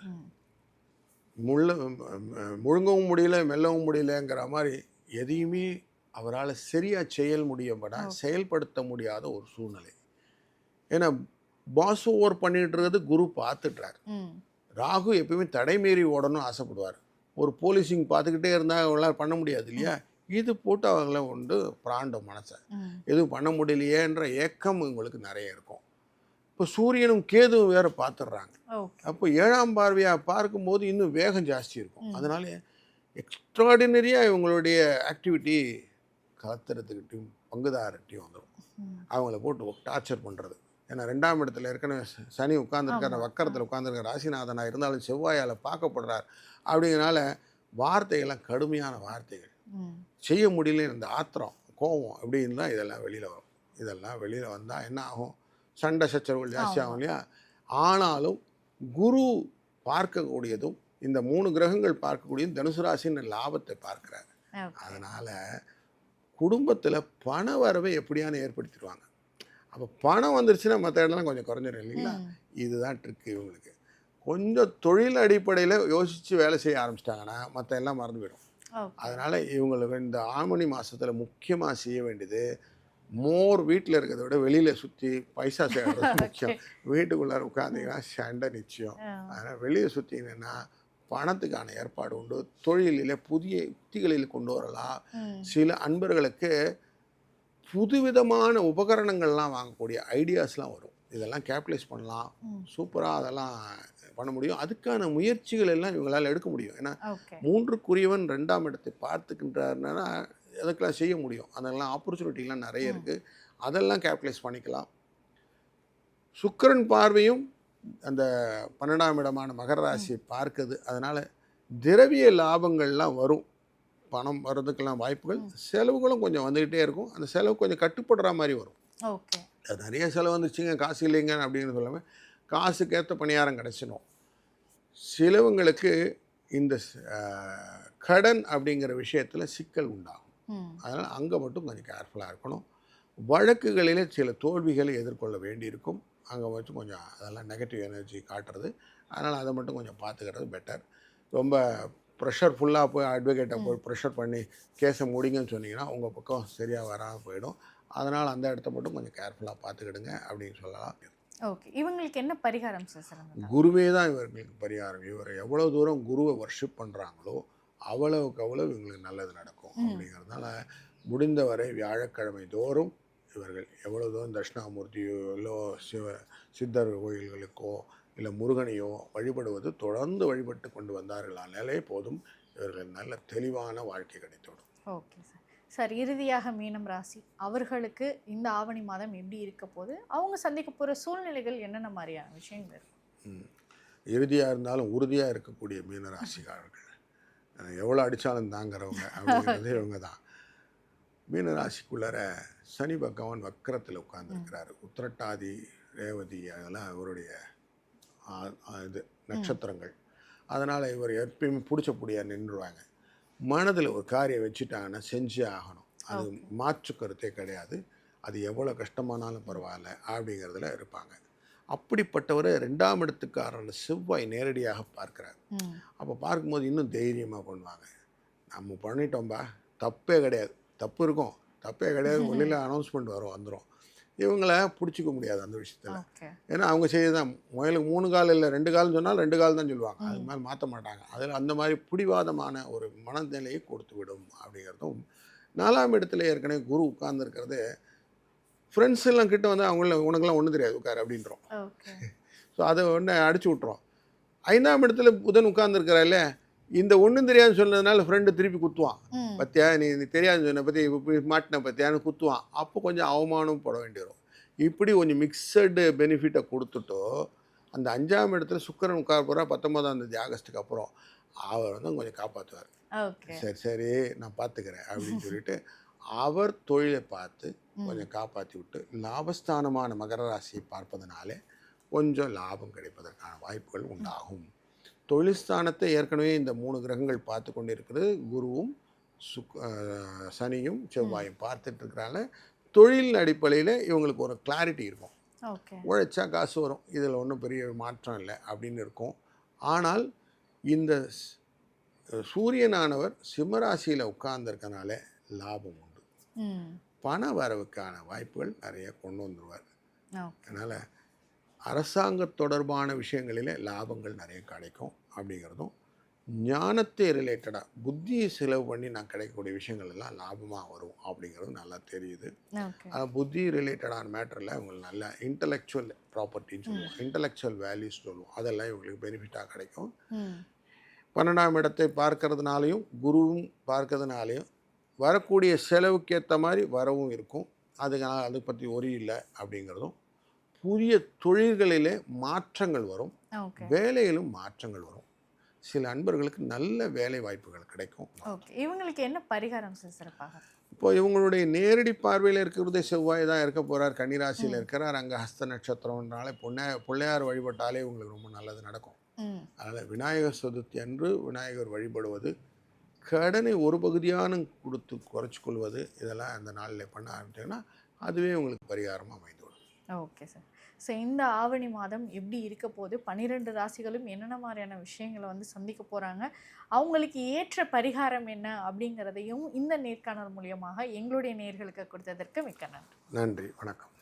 [SPEAKER 4] முழுங்கவும் முடியல மெல்லவும் முடியலங்கிற மாதிரி எதையுமே அவரால் சரியாக செயல்படுத்த முடியாத ஒரு சூழ்நிலை. ஏன்னா பாஸ் ஓவர் பண்ணிட்டு இருக்கிறது குரு பார்த்துட்றார். ராகு எப்பயுமே தடைமீறி ஓடணும்னு ஆசைப்படுவார். ஒரு போலீசிங் பார்த்துக்கிட்டே இருந்தால் அவங்களால பண்ண முடியாது இல்லையா. இது போட்டு அவங்கள பிராண்டம் மனசை எதுவும் பண்ண முடியலையேன்ற ஏக்கம் உங்களுக்கு நிறைய இருக்கும். இப்போ சூரியனும் கேதுவும் வேறு பார்த்துடுறாங்க. அப்போ 7ஆம் பார்வையாக பார்க்கும்போது இன்னும் வேகம் ஜாஸ்தி இருக்கும். அதனால எக்ஸ்ட்ராடினரியாக இவங்களுடைய ஆக்டிவிட்டி கலத்துறதுக்கிட்டையும் பங்குதாரர்கிட்டையும் வந்துடும். அவங்கள போட்டு டார்ச்சர் பண்ணுறது. ஏன்னா 2ஆம் இடத்துல ஏற்கனவே சனி உட்காந்துருக்கார், வக்கரத்தில் உட்காந்துருக்கார், ராசிநாதனாக இருந்தாலும் செவ்வாயால் பார்க்கப்படுறார். அப்படிங்கிறனால வார்த்தைகள்லாம் கடுமையான வார்த்தைகள், செய்ய முடியல இந்த ஆத்திரம் கோபம் அப்படின்னு தான் இதெல்லாம் வெளியில் வரும். இதெல்லாம் வெளியில் வந்தால் என்ன ஆகும், சண்டை சச்சரவுகள் ஜாஸ்தி ஆகும் இல்லையா. ஆனாலும் குரு பார்க்கக்கூடியதும் இந்த 3 கிரகங்கள் பார்க்கக்கூடியதும் தனுசு ராசின்னு லாபத்தை பார்க்குறாரு. அதனால் குடும்பத்தில் பண வரவை எப்படியான ஏற்படுத்திடுவாங்க. அப்போ பணம் வந்துருச்சுன்னா மற்ற இடம்லாம் கொஞ்சம் குறைஞ்சிடும் இல்லைங்களா. இதுதான் ட்ரிக்கு இவங்களுக்கு. கொஞ்சம் தொழில் அடிப்படையில் யோசித்து வேலை செய்ய ஆரம்பிச்சிட்டாங்கன்னா மற்ற எல்லாம் மறந்து போயிடும். அதனால் இவங்களுக்கு இந்த ஆவணி மாதத்தில் முக்கியமாக செய்ய வேண்டியது வீட்டில் இருக்கிறத விட வெளியில் சுற்றி பைசா சேர்றது முக்கியம். வீட்டுக்குள்ளார உட்காந்திங்கன்னா சண்டை நிச்சயம். அதனால் வெளியே சுற்றிங்கன்னா பணத்துக்கான ஏற்பாடு உண்டு. தொழிலில் புதிய யுக்திகளில் கொண்டு வரலாம். சில அன்பர்களுக்கு புதுவிதமான உபகரணங்கள்லாம் வாங்கக்கூடிய ஐடியாஸ்லாம் வரும். இதெல்லாம் கேபிட்டலைஸ் பண்ணலாம், சூப்பராக அதெல்லாம் பண்ண முடியும். அதுக்கான முயற்சிகள் எல்லாம் இவங்களால் எடுக்க முடியும். ஏன்னா 3க்குரியவன் 2ஆம் இடத்தை பார்த்துக்கின்றாருன்னா அதுக்கெல்லாம் செய்ய முடியும். அதெல்லாம் ஆப்பர்ச்சுனிட்டிலாம் நிறைய இருக்குது. அதெல்லாம் கேபிட்டலைஸ் பண்ணிக்கலாம். சுக்கிரன் பார்வையும் அந்த 12ஆம் இடமான மகர ராசியை பார்க்குது. அதனால் திரவிய லாபங்கள்லாம் வரும். பணம் வர்றதுக்கெல்லாம் வாய்ப்புகள், செலவுகளும் கொஞ்சம் வந்துக்கிட்டே இருக்கும். அந்த செலவு கொஞ்சம் கட்டுப்படுற மாதிரி வரும்.
[SPEAKER 3] ஓகே.
[SPEAKER 4] அது நிறைய செலவு வந்துச்சுங்க, காசு இல்லைங்க அப்படின்னு சொல்லாமல் காசுக்கேற்ற பணியாரம் கிடச்சிடும். சிலவங்களுக்கு இந்த கடன் அப்படிங்கிற விஷயத்தில் சிக்கல் உண்டாகும். அதனால் அங்கே மட்டும் கொஞ்சம் கேர்ஃபுல்லாக இருக்கணும். வழக்குகளிலே சில தோல்விகளை எதிர்கொள்ள வேண்டியிருக்கும். அங்கே வச்சு கொஞ்சம் அதெல்லாம் நெகட்டிவ் எனர்ஜி காட்டுறது. அதனால் அதை மட்டும் கொஞ்சம் பார்த்துக்கிறது பெட்டர். ரொம்ப ப்ரெஷர் ஃபுல்லாக போய் அட்வொகேட்டை போய் ப்ரெஷர் பண்ணி கேஸை முடிங்கன்னு சொன்னீங்கன்னா உங்கள் பக்கம் சரியாக வராமல் போயிடும். அதனால் அந்த இடத்த மட்டும் கொஞ்சம் கேர்ஃபுல்லாக பார்த்துக்கிடுங்க அப்படின்னு சொல்லலாம்.
[SPEAKER 3] ஓகே. இவங்களுக்கு என்ன பரிகாரம் சார்?
[SPEAKER 4] குருவே தான் இவர்களுக்கு பரிகாரம். இவர் எவ்வளோ தூரம் குருவை வர்ஷிப் பண்ணுறாங்களோ அவ்வளவுக்கு அவ்வளோ இவங்களுக்கு நல்லது நடக்கும். அப்படிங்கிறதுனால முடிந்தவரை வியாழக்கிழமை தோறும் இவர்கள் எவ்வளோதும் தட்சிணாமூர்த்தியோ இல்லை சித்தர் கோயில்களுக்கோ இல்லை முருகனையோ வழிபடுவது தொடர்ந்து வழிபட்டு கொண்டு வந்தார்களானாலே போதும், இவர்கள் நல்ல தெளிவான வாழ்க்கை கிடைத்தோடும்.
[SPEAKER 3] Okay sir. சார், இறுதியாக மீனம் ராசி அவர்களுக்கு இந்த ஆவணி மாதம் எப்படி இருக்க போது, அவங்க சந்திக்க போகிற சூழ்நிலைகள் என்னென்ன மாதிரியான விஷயங்கள் இருக்கும்?
[SPEAKER 4] இறுதியாக இருந்தாலும் உறுதியாக இருக்கக்கூடிய மீனராசிக்காரர்கள் எவ்வளோ அடித்தாலும் தாங்கிறவங்க அப்படிங்கிறது இவங்க தான். மீனராசிக்குள்ளார சனி பகவான் வக்கரத்தில் உட்கார்ந்துருக்கிறாரு. உத்திரட்டாதி, ரேவதி அதெல்லாம் அவருடைய இது நட்சத்திரங்கள். அதனால் இவர் எப்பயுமே பிடிச்சபடியாக நின்றுவாங்க. மனதில் ஒரு காரியம் வச்சுட்டாங்கன்னா செஞ்சே ஆகணும். அது மாற்று கருத்தே கிடையாது. அது எவ்வளோ கஷ்டமானாலும் பரவாயில்ல அப்படிங்கிறதுல இருப்பாங்க. அப்படிப்பட்டவரை 2ஆம் இடத்துக்காரன செவ்வாய் நேரடியாக பார்க்குறாரு. அப்போ பார்க்கும்போது இன்னும் தைரியமாக பண்ணுவாங்க. நம்ம பண்ணிட்டோம்பா, தப்பே கிடையாது, தப்பு இருக்கும், தப்பே கிடையாது, வெளியில் அனௌன்ஸ்மெண்ட் வந்துடும். இவங்கள பிடிச்சிக்க முடியாது அந்த விஷயத்தில். ஏன்னா அவங்க செய்யதான் முயலுக்கு 3 கால் இல்லை 2 கால்னு சொன்னால் 2 கால் தான் சொல்லுவாங்க. அது மாதிரி மாற்ற மாட்டாங்க. அதில் அந்த மாதிரி பிடிவாதமான ஒரு மனநிலையை கொடுத்து விடும் அப்படிங்கிறதும். 4ஆம் இடத்துல ஏற்கனவே குரு உட்கார்ந்துருக்கிறது. ஃப்ரெண்ட்ஸ் எல்லாம் கிட்ட வந்து உனக்குலாம் ஒன்றும் தெரியாது உட்கார் அப்படின்றோம். ஸோ அதை ஒன்று அடிச்சு விட்றோம். 5ஆம் இடத்துல புதன் உட்கார்ந்துருக்கிறால, இந்த ஒன்றும் தெரியாதுன்னு சொன்னதுனால ஃப்ரெண்டு திருப்பி குத்துவான். பத்தியா நீ தெரியாதுன்னு சொன்ன பற்றி இப்படி மாட்டின பற்றியான்னு குத்துவான். அப்போ கொஞ்சம் அவமானம் பட வேண்டி வரும். இப்படி கொஞ்சம் மிக்சடு பெனிஃபிட்டை கொடுத்துட்டோ அந்த 5ஆம் இடத்துல சுக்கிரன் உட்கார போகிறா 19ஆம் தேதி ஆகஸ்ட்டுக்கு அப்புறம் அவர் வந்து கொஞ்சம் காப்பாற்றுவார். சரி நான் பார்த்துக்கிறேன் அப்படின்னு சொல்லிட்டு அவர் தொழிலை பார்த்து கொஞ்சம் காப்பாற்றி விட்டு லாபஸ்தானமான மகர ராசியை பார்ப்பதனாலே கொஞ்சம் லாபம் கிடைப்பதற்கான வாய்ப்புகள் உண்டாகும். தொழில் ஸ்தானத்தை ஏற்கனவே இந்த 3 கிரகங்கள் பார்த்து கொண்டு இருக்கிறது. குருவும் சனியும் செவ்வாயும் பார்த்துட்டு இருக்கிறாங்க. தொழில் அடிப்படையில் இவங்களுக்கு ஒரு கிளாரிட்டி இருக்கும். உழைச்சா காசு வரும், இதில் ஒன்றும் பெரிய மாற்றம் இல்லை அப்படின்னு இருக்கும். ஆனால் இந்த சூரியனானவர் சிம்மராசியில் உட்கார்ந்துருக்கனால லாபம் உண்டு. பண வரவுக்கான வாய்ப்புகள் நிறைய கொண்டு வந்துடுவார். அதனால் அரசாங்க தொடர்பான விஷயங்களில் லாபங்கள் நிறைய கிடைக்கும் அப்படிங்கிறதும், ஞானத்தை ரிலேட்டடாக புத்தியை செலவு பண்ணி நான் கிடைக்கக்கூடிய விஷயங்கள் எல்லாம் லாபமாக வரும் அப்படிங்கிறது நல்லா தெரியுது. புத்தி ரிலேட்டடான மேட்டரில் இவங்களுக்கு நல்ல இன்டலெக்சுவல் ப்ராப்பர்ட்டின்னு சொல்லுவோம், இன்டலெக்சுவல் வேல்யூஸ் சொல்லுவோம், அதெல்லாம் இவங்களுக்கு பெனிஃபிட்டாக கிடைக்கும். 12ஆம் இடத்தை பார்க்கறதுனாலையும் குருவும் பார்க்கறதுனாலையும் வரக்கூடிய செலவுக்கு ஏற்ற மாதிரி வரவும் இருக்கும். அதை பற்றி ஒரே இல்லை அப்படிங்கிறதும். புதிய தொழில்களிலே மாற்றங்கள் வரும், வேலையிலும் மாற்றங்கள் வரும். சில அன்பர்களுக்கு நல்ல வேலை வாய்ப்புகள் கிடைக்கும்.
[SPEAKER 3] இவங்களுக்கு என்ன பரிகாரம் சிறப்பாக?
[SPEAKER 4] இப்போ இவங்களுடைய நேரடி பார்வையில் இருக்கிறதே செவ்வாய் தான் இருக்க போகிறார். கன்னிராசியில் இருக்கிறார். அங்கே ஹஸ்த நட்சத்திரம்னாலே பிள்ளையார் வழிபட்டாலே இவங்களுக்கு ரொம்ப நல்லது நடக்கும். அதனால் விநாயகர் சதுர்த்தி அன்று விநாயகர் வழிபடுவது, கடனை ஒரு பகுதியான கொடுத்து குறைச்சி கொள்வது, இதெல்லாம் அந்த நாளில் பண்ண ஆரம்பிச்சிங்கன்னா அதுவே உங்களுக்கு பரிகாரமாக அமைந்துவிடும்.
[SPEAKER 3] Okay sir. ஸோ இந்த ஆவணி மாதம் எப்படி இருக்க போது, 12 ராசிகளும் என்னென்ன மாதிரியான விஷயங்களை வந்து சந்திக்க போகிறாங்க, அவங்களுக்கு ஏற்ற பரிகாரம் என்ன அப்படிங்கிறதையும் இந்த நேர்காணல் மூலியமாக எங்களுடைய நேயர்களுக்கு கொடுத்ததற்கு மிக்க நன்றி.
[SPEAKER 4] நன்றி, வணக்கம்.